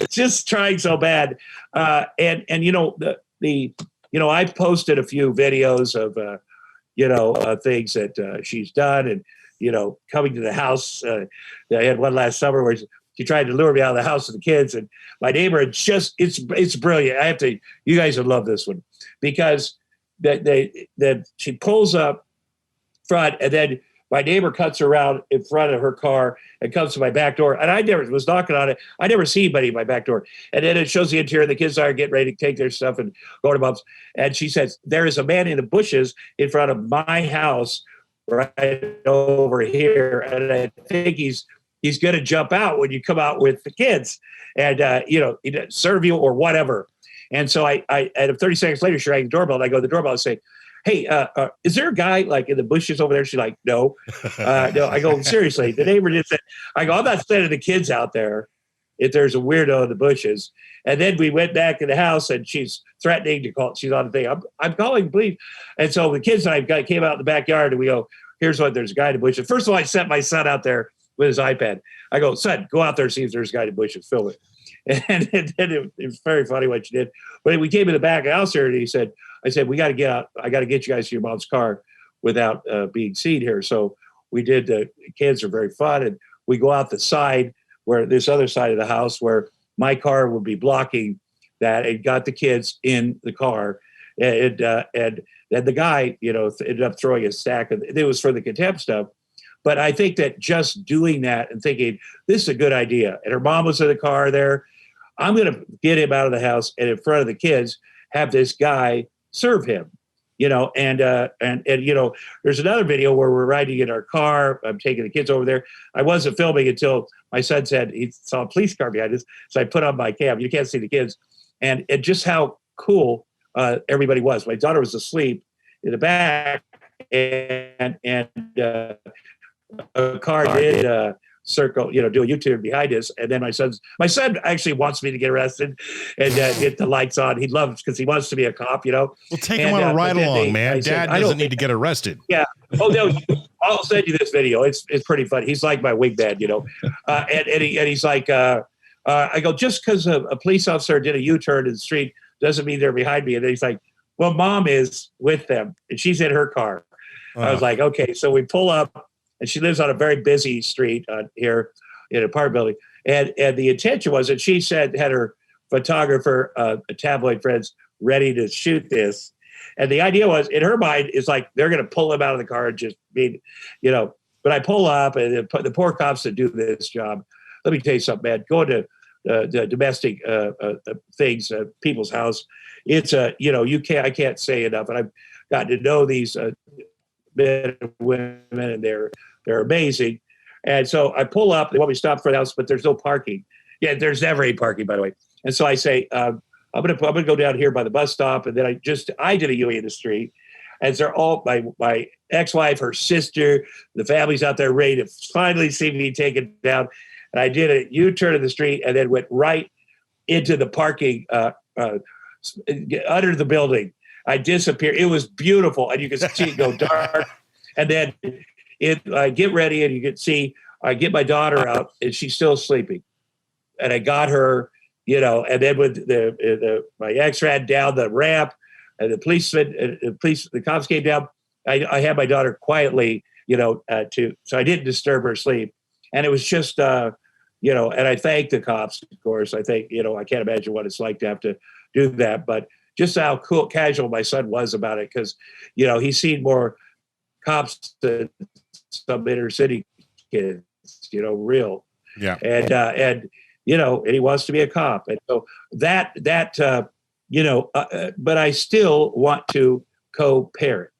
just trying so bad. I posted a few videos of, things that she's done, and, coming to the house. I had one last summer where she tried to lure me out of the house with the kids, and my neighbor it's brilliant. You guys would love this one, because she pulls up front, and then my neighbor cuts around in front of her car and comes to my back door. And I never was knocking on it. I never see anybody at my back door. And then it shows the interior. The kids are getting ready to take their stuff and go to mom's. And she says, there is a man in the bushes in front of my house right over here. And I think he's going to jump out when you come out with the kids and, serve you or whatever. And so I 30 seconds later, she rang the doorbell, and I go to the doorbell and say, hey, is there a guy like in the bushes over there? She's like, no. No. I go, seriously, the neighbor just said, I go, I'm not sending the kids out there if there's a weirdo in the bushes. And then we went back to the house, and she's threatening to call. She's on the thing. I'm calling police. And so the kids and I came out in the backyard, and we go, here's what, there's a guy in the bushes. First of all, I sent my son out there with his iPad. I go, son, go out there and see if there's a guy in the bushes, film it. And it was very funny what you did. But we came in the back of the house here, and I said, we got to get out. I got to get you guys to your mom's car without being seen here. So we did. The kids are very fun. And we go out the side, where this other side of the house, where my car would be blocking that, and got the kids in the car. And then the guy, ended up throwing a stack of, it was for the contempt stuff. But I think that just doing that and thinking, this is a good idea. And her mom was in the car there. I'm going to get him out of the house, and in front of the kids, have this guy serve him, and there's another video where we're riding in our car. I'm taking the kids over there. I wasn't filming until my son said he saw a police car behind us. So I put on my cam. You can't see the kids. And just how cool everybody was. My daughter was asleep in the back, and a car did circle, do a U-turn behind us. And then my son actually wants me to get arrested and get the lights on. He loves, because he wants to be a cop, Well, take him on a ride along, man. Dad doesn't need to get arrested. Yeah. Oh no, I'll send you this video. It's pretty funny. He's like my wingman, and he's like, I go, just because a police officer did a U-turn in the street doesn't mean they're behind me. And he's like, well, mom is with them and she's in her car. I was like, okay. So we pull up and she lives on a very busy street here in an apartment building. And the intention was that she said, had her photographer, tabloid friends ready to shoot this. And the idea was, in her mind, is like, they're going to pull him out of the car and just be, but I pull up and the poor cops that do this job. Let me tell you something, man. Going to the domestic things, people's house, it's I can't say enough. And I've gotten to know these men and women, and they're amazing. And so I pull up. They want me to stop for the house, but there's no parking. Yeah, there's never any parking, by the way. And so I say, I'm gonna go down here by the bus stop, and then I did a U-turn in the street, and they're all my ex-wife, her sister, the family's out there ready to finally see me taken down. And I did a U-turn in the street, and then went right into the parking under the building. I disappeared. It was beautiful, and you could see it go dark. And then I get ready, and you can see I get my daughter out, and she's still sleeping. And I got her, and then with my ex ran down the ramp, and the cops came down. I had my daughter quietly, so I didn't disturb her sleep. And it was just, and I thank the cops, of course. I think, I can't imagine what it's like to have to do that, but just how casual my son was about it, because, he's seen more cops than some inner city kids, real. Yeah. And he wants to be a cop. And so but I still want to co-parent,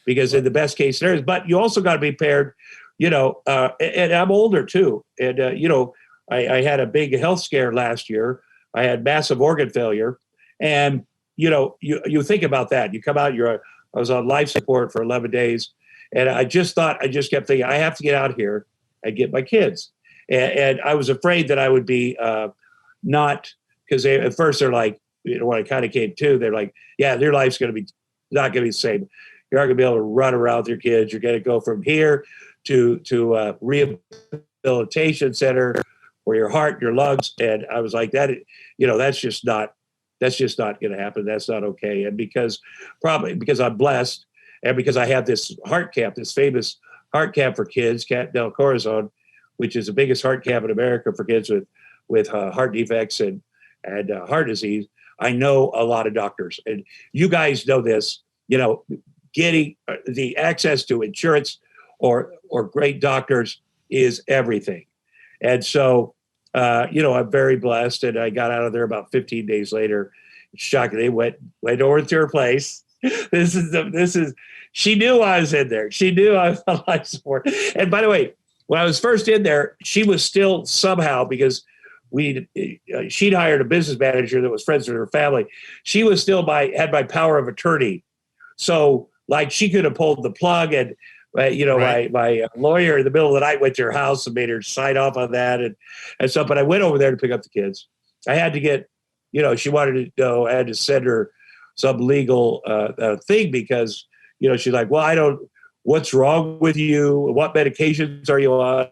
because in the best case scenarios, but you also got to be paired, and I'm older too. And, I had a big health scare last year. I had massive organ failure. And, you think about that. You come out, I was on life support for 11 days. And I just kept thinking, I have to get out here and get my kids. And I was afraid that I would be not, because at first they're like, when I kind of came to, they're like, yeah, your life's going to be not going to be the same. You're not going to be able to run around with your kids. You're going to go from here to rehabilitation center for your heart, your lungs. And I was like, that's just not going to happen. That's not okay. And because I'm blessed, and because I have this heart camp, this famous heart camp for kids, Camp Del Corazon, which is the biggest heart camp in America for kids with heart defects and heart disease. I know a lot of doctors, and you guys know this. Getting the access to insurance or great doctors is everything. And so, I'm very blessed, and I got out of there about 15 days later. Shocking. They went over to her place. She knew I was in there. She knew I was on life support. And by the way, when I was first in there, she was still somehow, because she'd hired a business manager that was friends with her family. She was still had my power of attorney. So like she could have pulled the plug, and right. my lawyer in the middle of the night went to her house and made her sign off on that. And so, but I went over there to pick up the kids. I had to get, she wanted to know, I had to send her some legal thing, because, she's like, well, what's wrong with you? What medications are you on?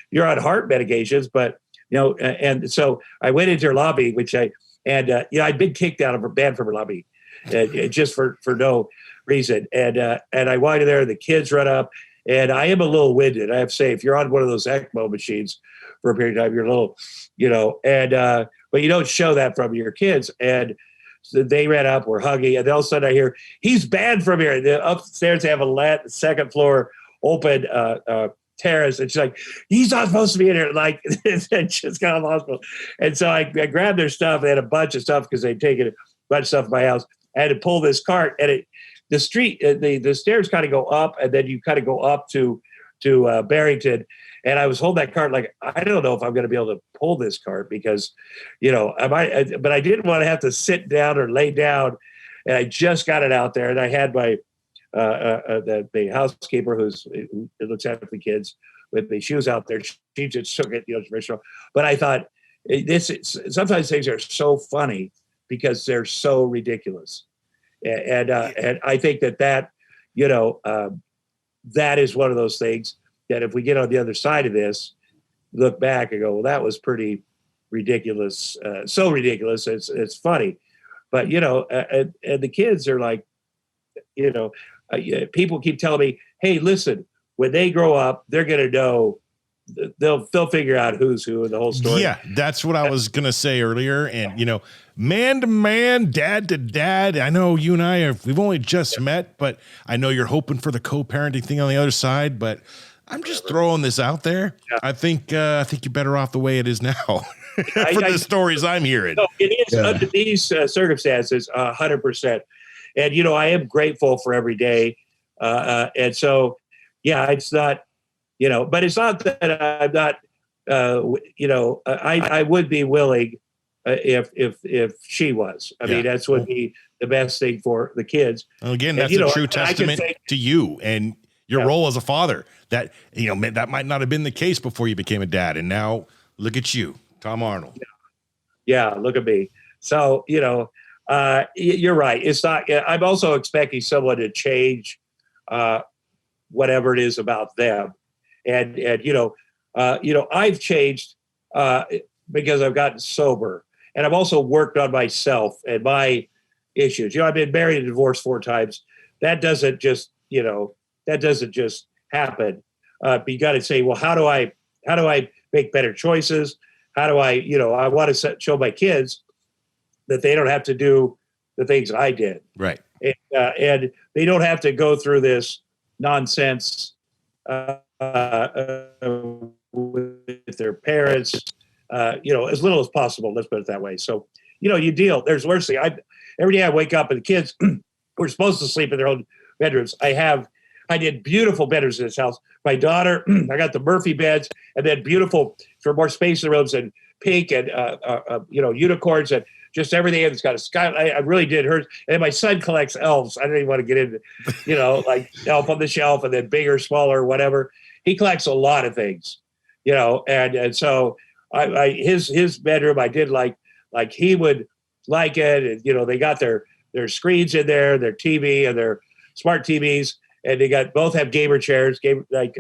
You're on heart medications, but, and so I went into her lobby, I'd been kicked out of her, banned from her lobby, just for no reason. And I went in there, the kids run up, and I am a little winded. I have to say, if you're on one of those ECMO machines for a period of time, you're a little, but you don't show that from your kids. And so they ran up, we're hugging, and then all of a sudden I hear, he's banned from here. The upstairs they have a second floor open terrace, and she's like, he's not supposed to be in here. Like, and she's got out of the hospital. And so I grabbed their stuff. They had a bunch of stuff because they'd taken a bunch of stuff from my house. I had to pull this cart, and the stairs kind of go up, and then you kind of go up to Barrington. And I was holding that cart like, I don't know if I'm going to be able to pull this cart, because, but I didn't want to have to sit down or lay down. And I just got it out there, and I had my the housekeeper who looks after the kids with me. She was out there. She just took it, but I thought sometimes things are so funny because they're so ridiculous. And I think that that is one of those things that if we get on the other side of this, look back and go, well, that was pretty ridiculous. So ridiculous. It's funny, but and the kids are like, people keep telling me, hey, listen, when they grow up, they're going to know, they'll figure out who's who in the whole story. Yeah, that's what I was going to say earlier. And, man to man, dad to dad. I know you and we've only just met, but I know you're hoping for the co-parenting thing on the other side, but I'm just throwing this out there. Yeah. I think you're better off the way it is now for the stories I'm hearing. No, it is under these circumstances, 100%. And, I am grateful for every day. And so, it's not, but it's not that I'm not, I would be willing if she was. I mean, that's would be the best thing for the kids. Well, again, that's a true testament to you and your role as a father. That that might not have been the case before you became a dad, and now look at you, Tom Arnold. Yeah, look at me. So you're right. It's not. I'm also expecting someone to change whatever it is about them, and I've changed because I've gotten sober, and I've also worked on myself and my issues. I've been married and divorced 4 times. That doesn't just happen. You got to say, well, how do I make better choices? How do I want to show my kids that they don't have to do the things I did. Right. And they don't have to go through this nonsense with their parents, as little as possible. Let's put it that way. So, you deal. There's worse thing. Every day I wake up and the kids were supposed to sleep in their own bedrooms. I did beautiful bedrooms in this house. My daughter, I got the Murphy beds, and then beautiful for more space in the rooms, and pink and unicorns and just everything. It's got a sky. I really did hers. And my son collects elves. I don't even want to get into, like Elf on the Shelf, and then bigger, smaller, whatever. He collects a lot of things, and so his bedroom I did like he would like it. And, they got their screens in there, their TV and their smart TVs. And they both have gamer chairs, like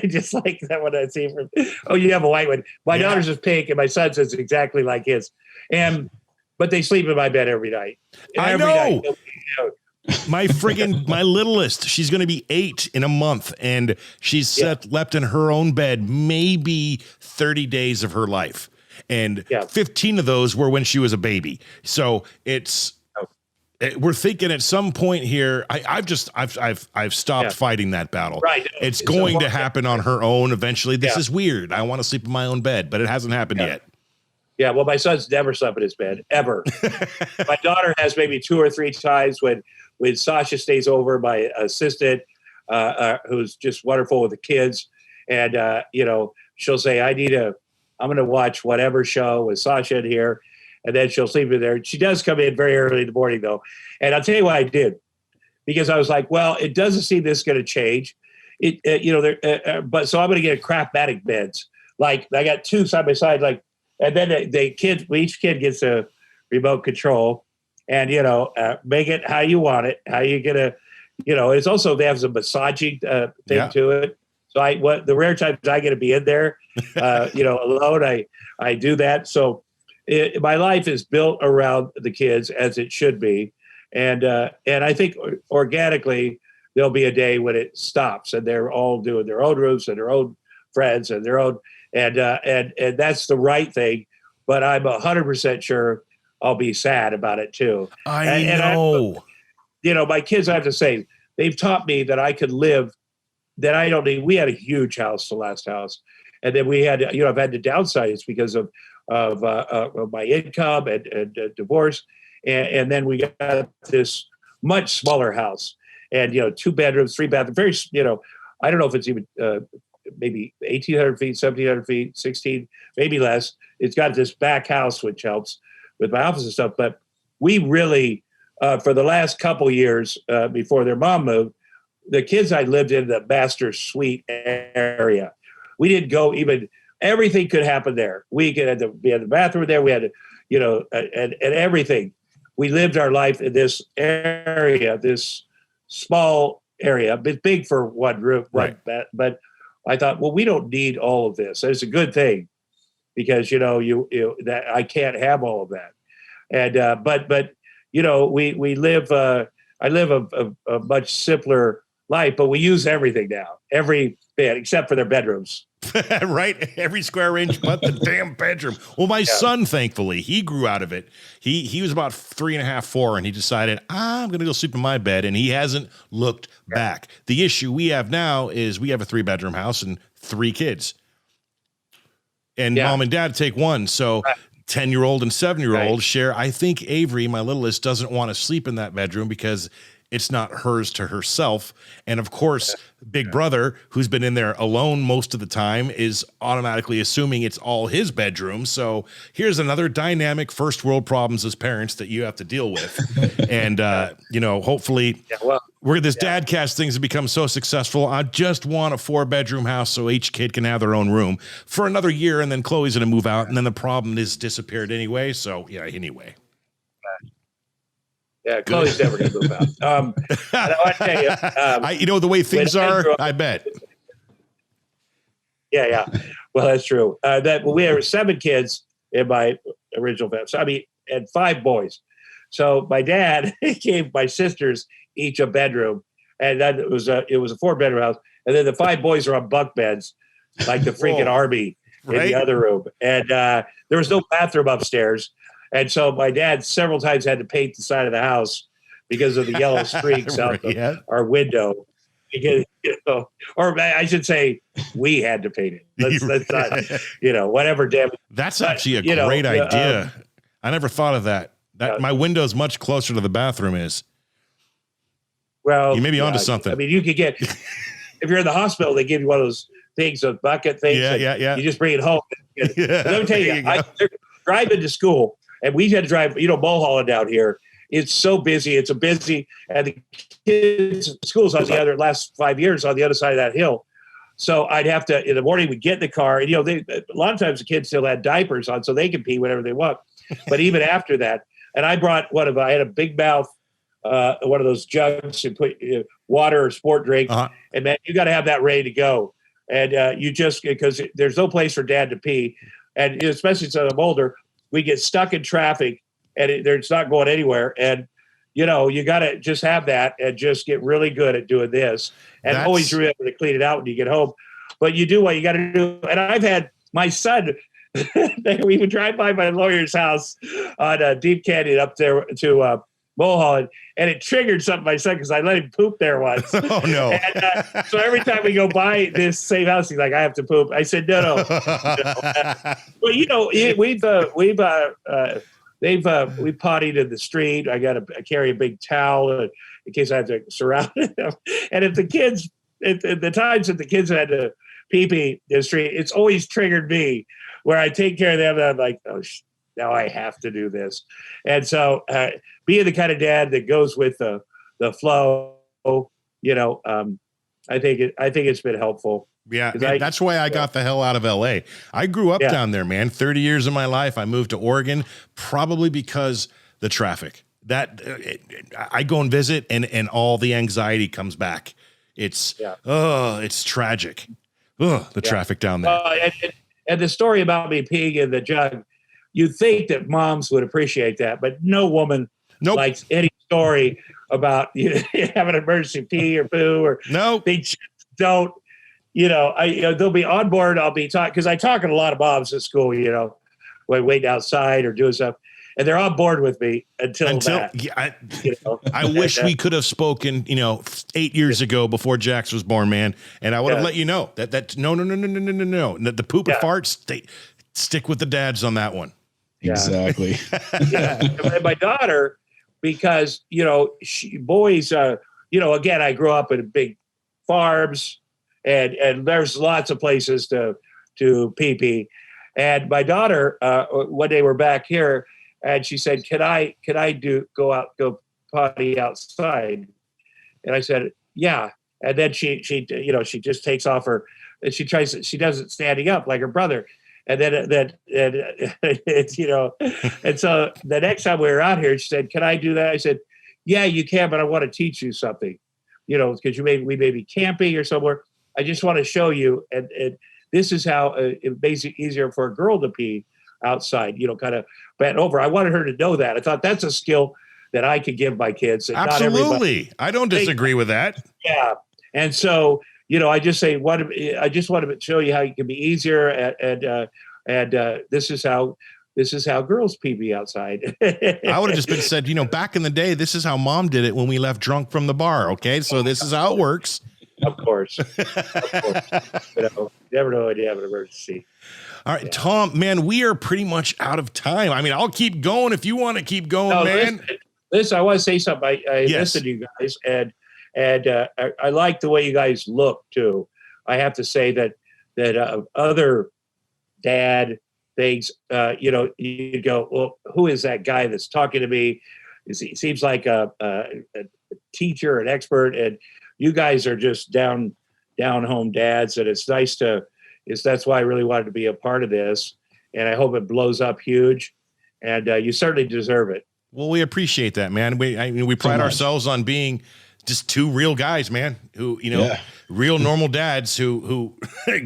just like that one I see from. Oh, you have a white one. My daughter's is pink, and my son's is exactly like his. But they sleep in my bed every night. I know. My littlest, she's going to be 8 in a month, and she's slept in her own bed maybe 30 days of her life, and 15 of those were when she was a baby. So we're thinking at some point here, I've stopped fighting that battle. Right. It's going to happen on her own eventually. This is weird. I want to sleep in my own bed, but it hasn't happened yet. Yeah. Well, my son's never slept in his bed ever. My daughter has maybe 2 or 3 times when Sasha stays over, my assistant, who's just wonderful with the kids. And, she'll say, I'm going to watch whatever show with Sasha in here. And then she'll sleep in there. She does come in very early in the morning, though. And I'll tell you what I did, because I was like, well, it doesn't seem this is going to change. But so I'm going to get Craftmatic beds. Like I got 2 side by side, and then each kid gets a remote control, and make it how you want it. How you gonna, it's also they have some massaging thing to it. So the rare times I get to be in there, alone, I do that. So. My life is built around the kids, as it should be, and I think organically there'll be a day when it stops, and they're all doing their own rooms and their own friends and their own, and that's the right thing. But I'm 100% sure I'll be sad about it too. I know. My kids, I have to say, they've taught me that I could live. That I don't need. We had a huge house, the last house, and then we had, I've had to downsize because of my income and divorce, and then we got this much smaller house, and 2 bedrooms, 3 bathrooms, very I don't know if it's even maybe 1,800 feet, 1,700 feet, 16, maybe less. It's got this back house which helps with my office and stuff. But we really for the last couple years before their mom moved, the kids I lived in the master suite area. We didn't go even. Everything could happen there. We had the bathroom there. We had, and everything. We lived our life in this area, this small area, big for one room, but I thought, well, we don't need all of this. It's a good thing because, that I can't have all of that. And, but, we live, I live a much simpler life, but we use everything now, every bit except for their bedrooms. Right, every square inch but the damn bedroom. Well, my son, thankfully, he grew out of it. He was about 3.5, 4, and he decided, I'm gonna go sleep in my bed, and he hasn't looked back. The issue we have now is we have a 3-bedroom house and 3 kids, and mom and dad take one, so 10-year-old and 7-year-old share. I think Avery, my littlest, doesn't want to sleep in that bedroom because it's not hers to herself. And of course, big brother, who's been in there alone most of the time, is automatically assuming it's all his bedroom. So here's another dynamic first world problems as parents that you have to deal with. And, hopefully this Dadcast things have become so successful. I just want a 4-bedroom house so each kid can have their own room for another year. And then Chloe's going to move out. And then the problem is disappeared anyway. So anyway. Yeah, Chloe's never going to move out. I want to tell you, the way things are, I bet. Yeah. Well, that's true. We have 7 kids in my original family. And 5 boys. So my dad gave my sisters each a bedroom, and then it was a 4-bedroom house. And then the 5 boys are on bunk beds, like the freaking army in the other room. And there was no bathroom upstairs. And so my dad several times had to paint the side of the house because of the yellow streaks out our window. Because, or I should say, we had to paint it. Let's not, whatever damage. That's actually a great idea. I never thought of that. My window's much closer to the bathroom is. Well, you may be onto something. You could get, if you're in the hospital, they give you one of those things, those bucket things. Yeah. You just bring it home. Let me tell you, they're driving to school. And we had to drive, Mulholland down here. It's so busy. And the kids' schools on the other last 5 years on the other side of that hill. So I'd have to, in the morning, we'd get in the car. And, a lot of times the kids still had diapers on so they can pee whenever they want. But even after that, and I brought I had a big mouth, one of those jugs and put water or sport drink. And man, you got to have that ready to go. And because there's no place for dad to pee. And especially since I'm older, we get stuck in traffic and it's not going anywhere. And, you got to just have that and just get really good at doing this and always remember to clean it out when you get home. But you do what you got to do. And I've had my son, we would drive by my lawyer's house on Deep Canyon up there to Mulholland, and it triggered something my son because I let him poop there once. Oh no! And, so every time we go by this same house, he's like, "I have to poop." I said, "No." Well, we've pottied in the street. I carry a big towel in case I have to surround them. And if the kids, at the times that the kids had to pee in the street, it's always triggered me where I take care of them. And I'm like, oh, now I have to do this. And so being the kind of dad that goes with the flow, I think it's been helpful. Yeah, that's why I got the hell out of LA. I grew up down there, man. 30 years of my life. I moved to Oregon, probably because the traffic. I go and visit, and all the anxiety comes back. It's tragic. The traffic down there. And the story about me peeing in the jug, you'd think that moms would appreciate that, but no woman likes any story about having an emergency pee or poo, or they just don't. They'll be on board. I'll be talking because I talk to a lot of moms at school. When waiting outside or doing stuff, and they're on board with me until that. I wish we could have spoken, 8 years ago before Jax was born, man, and I would have let you know that no. The poop and farts, they stick with the dads on that one. Exactly. And my daughter, because boys, again, I grew up in big farms. And there's lots of places to pee. And my daughter, one day we're back here, and she said, "Can I go potty outside?" And I said, "Yeah." And then she just takes off her, and she does it standing up like her brother. And then and so the next time we were out here, she said, "Can I do that?" I said, "Yeah, you can, but I want to teach you something, because we may be camping or somewhere." I just want to show you. And this is how it makes it easier for a girl to pee outside, kind of bent over. I wanted her to know that. I thought that's a skill that I could give my kids. And absolutely. I don't disagree with that. Yeah. And so, I just say, I just want to show you how it can be easier. And this is how girls pee outside. I would have just been said, back in the day, this is how mom did it when we left drunk from the bar. Okay. So this is how it works. Of course. Never know when you have an emergency. All right, Tom, man, we are pretty much out of time. I mean, I'll keep going if you want to keep going, man. Listen, I want to say something. I listen to you guys, and I like the way you guys look too. I have to say that other dad things, you go, well, who is that guy that's talking to me? He seems like a teacher, an expert, and you guys are just down home dads, and it's nice that's why I really wanted to be a part of this, and I hope it blows up huge, and you certainly deserve it. Well, we appreciate that, man. We pride ourselves on being just two real guys, man, who, real normal dads who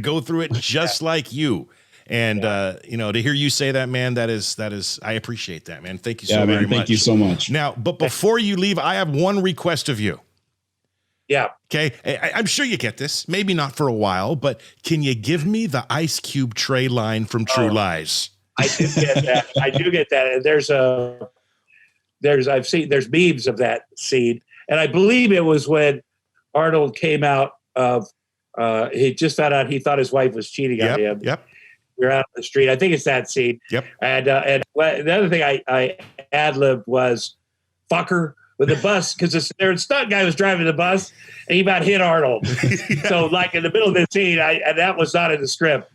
go through it just like you. And, to hear you say that, man, that is, I appreciate that, man. Thank you so very much. Thank you so much. Now, but before you leave, I have one request of you. Yeah. Okay. I'm sure you get this, maybe not for a while, but can you give me the ice cube tray line from True Lies? I do get that. I do get that. And there's memes of that scene. And I believe it was when Arnold came out of, he just found out he thought his wife was cheating on him. Yep. We were out on the street. I think it's that scene. Yep. And the other thing I ad-libbed was fucker with the bus, because the stunt guy was driving the bus and he about hit Arnold. So like in the middle of the scene, and that was not in the script.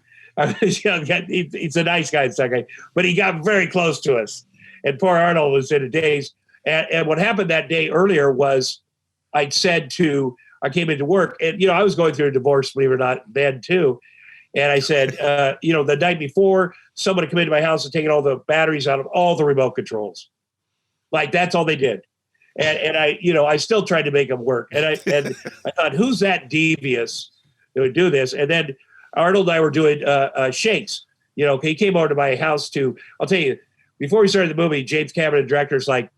He's a nice guy, stunt guy, but he got very close to us. And poor Arnold was in a daze. And what happened that day earlier was I came into work, and, I was going through a divorce, believe it or not, then too. And I said, the night before, somebody come into my house and taken all the batteries out of all the remote controls. Like, that's all they did. And I still tried to make them work. And I thought, who's that devious that would do this? And then Arnold and I were doing shakes. He came over to my house I'll tell you, before we started the movie, James Cameron, the director's like,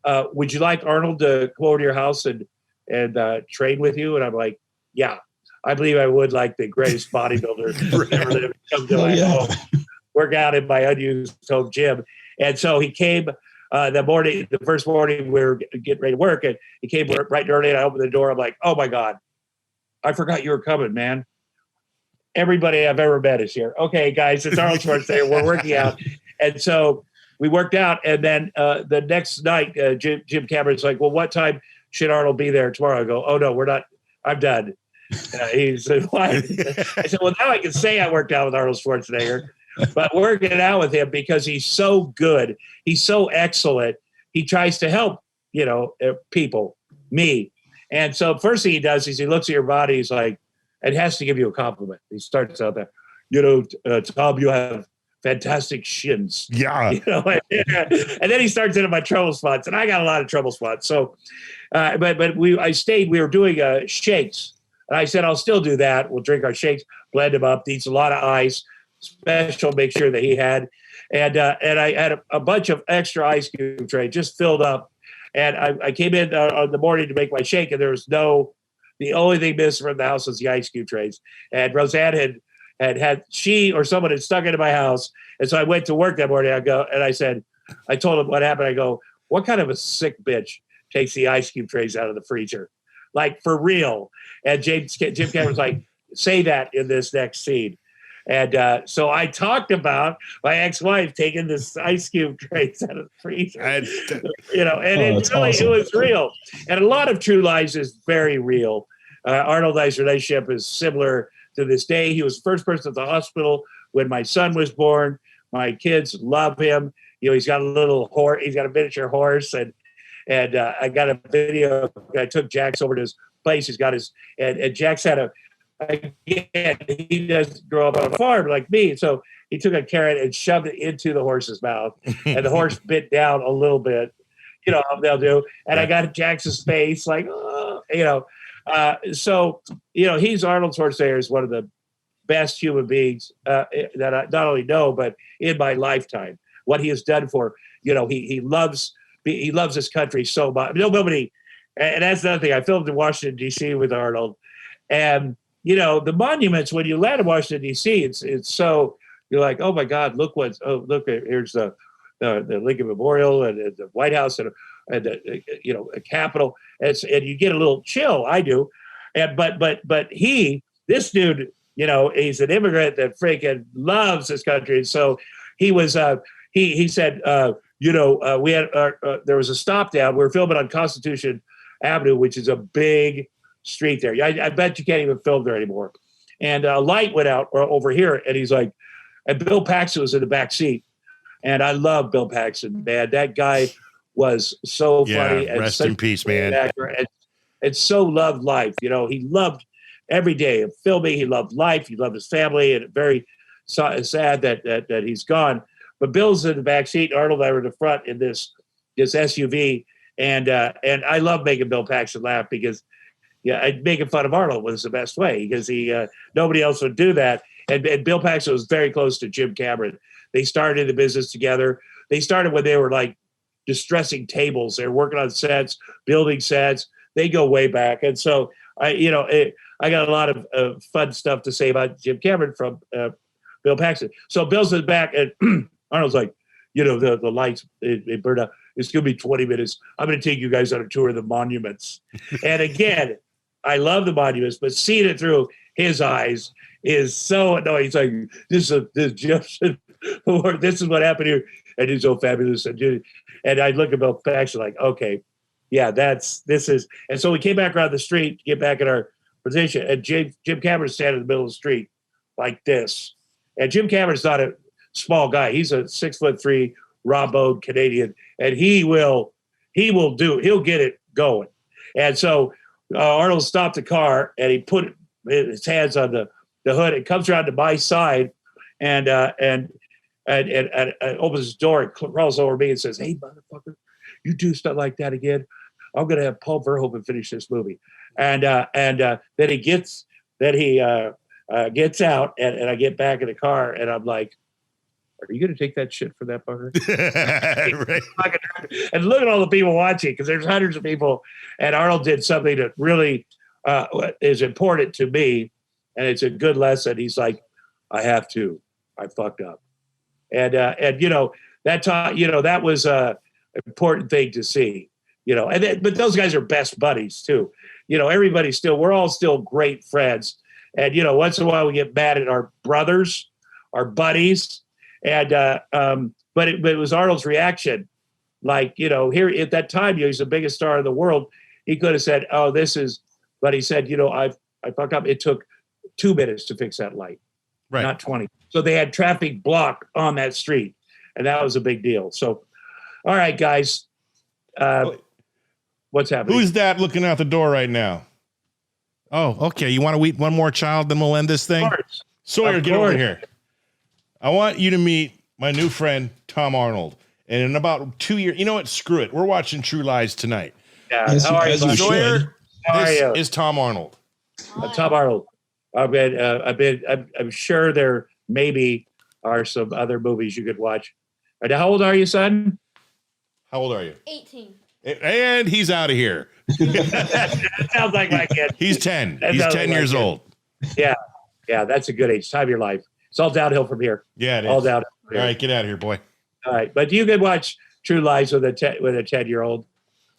would you like Arnold to come over to your house and train with you? And I'm like, yeah, I believe I would, like the greatest bodybuilder ever lived. Come to my home, work out in my unused home gym. And so he came the first morning we were getting ready to work, and he came right early, and I opened the door. I'm like, oh my God, I forgot you were coming, man. Everybody I've ever met is here. Okay, guys, it's Arnold Schwarzenegger. We're working out. And so we worked out, and then the next night, Jim Cameron's like, well, what time should Arnold be there tomorrow? I go, oh no, we're not. I'm done. He said, why? I said, well, now I can say I worked out with Arnold Schwarzenegger, but working out with him because he's so good. He's so excellent. He tries to help, people, me. And so first thing he does is he looks at your body. He's like, and has to give you a compliment. He starts out there, Tom, you have fantastic shins. Yeah. And then he starts into my trouble spots, and I got a lot of trouble spots. So, I stayed. We were doing shakes, and I said I'll still do that. We'll drink our shakes, blend them up. Needs a lot of ice, special make sure that he had, and I had a bunch of extra ice cube tray just filled up, and I came in on the morning to make my shake, and there was the only thing missing from the house was the ice cube trays, and Roseanne had she or someone had stuck into my house. And so I went to work that morning. I told him what happened. I go, what kind of a sick bitch takes the ice cube trays out of the freezer? Like, for real. And Jim Cameron's like, say that in this next scene. And so I talked about my ex-wife taking this ice cube trays out of the freezer, it was real. And a lot of True Lies is very real. Arnold and I's relationship is similar to this day. He was the first person at the hospital when my son was born. My kids love him. He's got a little horse. He's got a miniature horse, and I got a video. I took Jax over to his place. He's got and Jax had he doesn't grow up on a farm like me. So he took a carrot and shoved it into the horse's mouth, and the horse bit down a little bit. How they'll do. And I got Jax's face like, So, he's Arnold Schwarzenegger is one of the best human beings that I not only know, but in my lifetime. What he has done for, he loves his country so much. Nobody, and that's another thing. I filmed in Washington, D.C. with Arnold. And, the monuments, when you land in Washington, D.C., it's so, you're like, oh my God, look, here's the Lincoln Memorial and the White House and a Capitol. And you get a little chill. I do. And, but this dude, he's an immigrant that freaking loves his country. And so he was, he said, we had, there was a stop down. We were filming on Constitution Avenue, which is a big street there. I bet you can't even film there anymore. And a light went out over here, and he's like, and Bill Paxton was in the back seat. And I love Bill Paxton, man. That guy was so funny. And rest in peace, man. Actor, and so loved life. He loved every day of filming. He loved life. He loved his family, and very sad that he's gone. But Bill's in the back seat. Arnold and I were in the front in this SUV, and I love making Bill Paxton laugh because, making fun of Arnold was the best way because nobody else would do that. And Bill Paxton was very close to Jim Cameron. They started the business together. They started when they were like distressing tables. They were working on sets, building sets. They go way back, and so I got a lot of fun stuff to say about Jim Cameron from Bill Paxton. So Bill's in the back, and Arnold's like, the lights, they burned out. It's going to be 20 minutes. I'm going to take you guys on a tour of the monuments. And again, I love the monuments, but seeing it through his eyes is so annoying. He's like, this is what happened here. And he's so fabulous. And I look at Bill Paxton like, okay, yeah, this is. And so we came back around the street to get back in our position. And Jim Cameron's standing in the middle of the street like this. And Jim Cameron's not a small guy. He's a 6'3" raw-boned Canadian, and he'll get it going. And so Arnold stopped the car, and he put his hands on the hood. It comes around to my side, and opens his door and crawls over me and says, "Hey, motherfucker, you do stuff like that again, I'm going to have Paul Verhoeven finish this movie." And then he gets out, and I get back in the car, and I'm like, are you going to take that shit for that fucker? Right. And look at all the people watching, because there's hundreds of people. And Arnold did something that really is important to me, and it's a good lesson. He's like, I fucked up. And that was an important thing to see, but those guys are best buddies too. We're all still great friends. And, once in a while we get mad at our brothers, our buddies. And, but it was Arnold's reaction. Like, here at that time, he's the biggest star in the world. He could have said, oh, but he said, I fucked up. It took 2 minutes to fix that light, right? Not 20. So they had traffic blocked on that street, and that was a big deal. So, all right, guys, what's happening? Who's that looking out the door right now? Oh, okay. You want to eat one more child, then we'll end this thing? Sawyer, get over here. I want you to meet my new friend, Tom Arnold. And in about 2 years, you know what? Screw it. We're watching True Lies tonight. Yeah. How are you, Sawyer? This is Tom Arnold. Tom Arnold. I'm sure there maybe are some other movies you could watch. And how old are you, son? How old are you? 18. And he's out of here. That sounds like my kid. He's 10. He's 10 years old. Yeah. Yeah, that's a good age. Time of your life. It's all downhill from here. Yeah, it is. All downhill. All right, get out of here, boy. All right, but you could watch True Lies with a 10-year-old.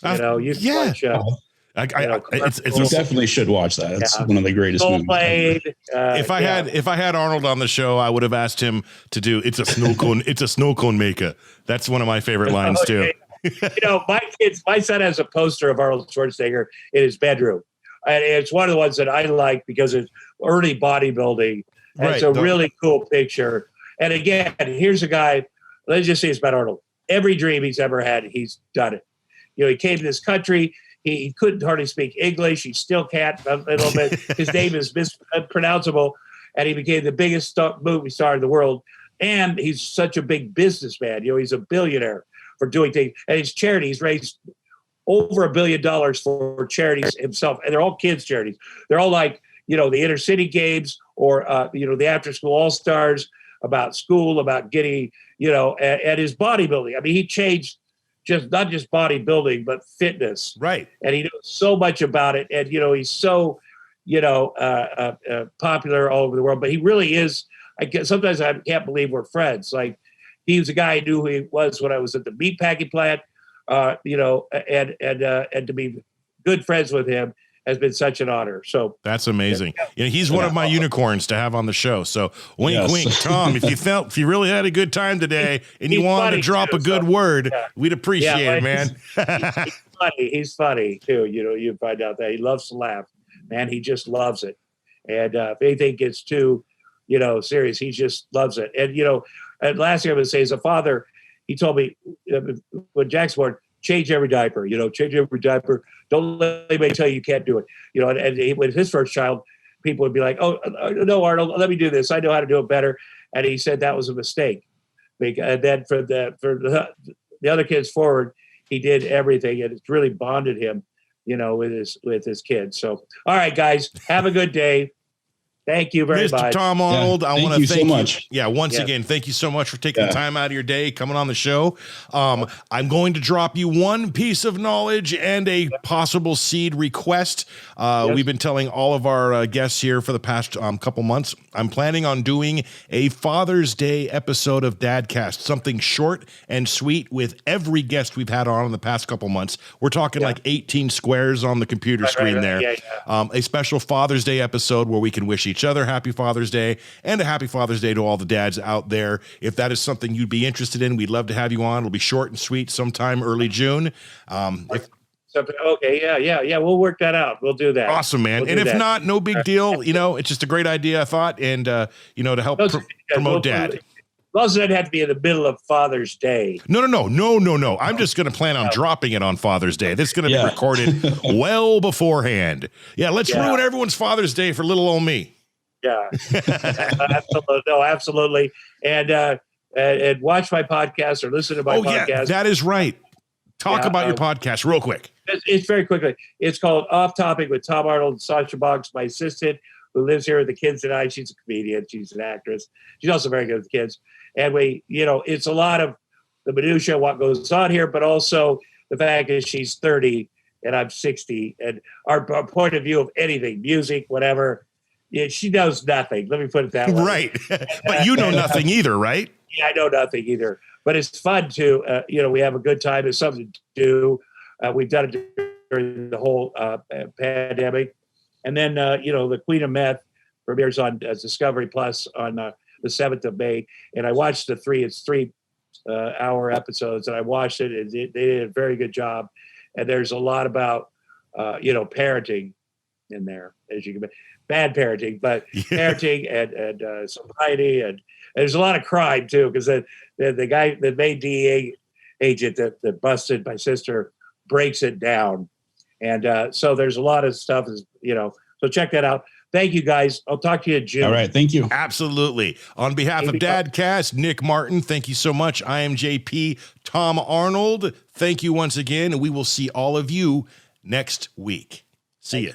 You can watch. You definitely should watch that. It's one of the greatest movies. Played, if I had Arnold on the show, I would have asked him to do "It's a snow cone." It's a snow cone maker. That's one of my favorite lines too. My son has a poster of Arnold Schwarzenegger in his bedroom, and it's one of the ones that I like because it's early bodybuilding. And it's a really cool picture. And again, here's a guy. Let's just say it's about Arnold. Every dream he's ever had, he's done it. He came to this country. He couldn't hardly speak English. He still can't a little bit. His name is mispronounceable, and he became the biggest movie star in the world. And he's such a big businessman. He's a billionaire for doing things. And his charity, he's raised over $1 billion for charities himself, and they're all kids charities. They're all like, the inner city games or, the after school all-stars, about school, about getting, and his bodybuilding. I mean, he changed not just bodybuilding, but fitness. Right. And he knows so much about it. And, he's so, popular all over the world, but he really is. Sometimes I can't believe we're friends. Like, he was a guy I knew who he was when I was at the meatpacking plant, and to be good friends with him has been such an honor. So that's amazing. He's one of my unicorns to have on the show. So wink, wink, Tom, if you really had a good time today and you wanted to drop a good word, we'd appreciate it, man. He's funny too. You find out that he loves to laugh, man. He just loves it. And if anything gets too, serious, he just loves it. And, and last thing I'm going to say, as a father, he told me when Jack's born, change every diaper, change every diaper. Don't let anybody tell you can't do it. And with his first child, people would be like, oh, no, Arnold, let me do this. I know how to do it better. And he said that was a mistake. And then for the other kids forward, he did everything. And it's really bonded him, with his kids. So, all right, guys, have a good day. Thank you very much. Mr. Tom Arnold, I want to thank you so much. Yeah, once again, thank you so much for taking the time out of your day, coming on the show. I'm going to drop you one piece of knowledge and a possible seed request. We've been telling all of our guests here for the past couple months, I'm planning on doing a Father's Day episode of Dadcast, something short and sweet with every guest we've had on in the past couple months. We're talking like 18 squares on the computer screen there. A special Father's Day episode where we can wish each other happy Father's Day and a happy Father's Day to all the dads out there. If that is something you'd be interested in, we'd love to have you on. It'll be short and sweet sometime early June. Okay. Yeah. We'll work that out. We'll do that. Awesome, man. And if not, no big deal. It's just a great idea, I thought. And, to help promote dad. It also doesn't have to be in the middle of Father's Day. No. I'm just going to plan on dropping it on Father's Day. This is going to be recorded well beforehand. Yeah, let's ruin everyone's Father's Day for little old me. Yeah, absolutely. And watch my podcast or listen to my podcast. Yeah, that is right. Talk about your podcast real quick. It's very quickly. It's called Off Topic with Tom Arnold and Sasha Boggs, my assistant, who lives here with the kids tonight. She's a comedian. She's an actress. She's also very good with kids. And it's a lot of the minutia of what goes on here, but also the fact that she's 30 and I'm 60, and our point of view of anything, music, whatever. Yeah, she knows nothing. Let me put it that way. Right. But you know nothing either, right? Yeah, I know nothing either. But it's fun to, we have a good time. It's something to do. We've done it during the whole pandemic. And then, the Queen of Meth premieres on Discovery Plus on the 7th of May. And I watched it's 3 hour episodes, and I watched it, and they did a very good job. And there's a lot about, parenting in there, as you can imagine. Bad parenting, but parenting and sobriety, and there's a lot of crime too, because the guy, the main DEA agent that busted my sister, breaks it down, and so there's a lot of stuff. So check that out. Thank you, guys. I'll talk to you in June. All right, thank you. Absolutely. On behalf of Dadcast, Nick Martin, thank you so much. I am JP. Tom Arnold, thank you once again, and we will see all of you next week. See you.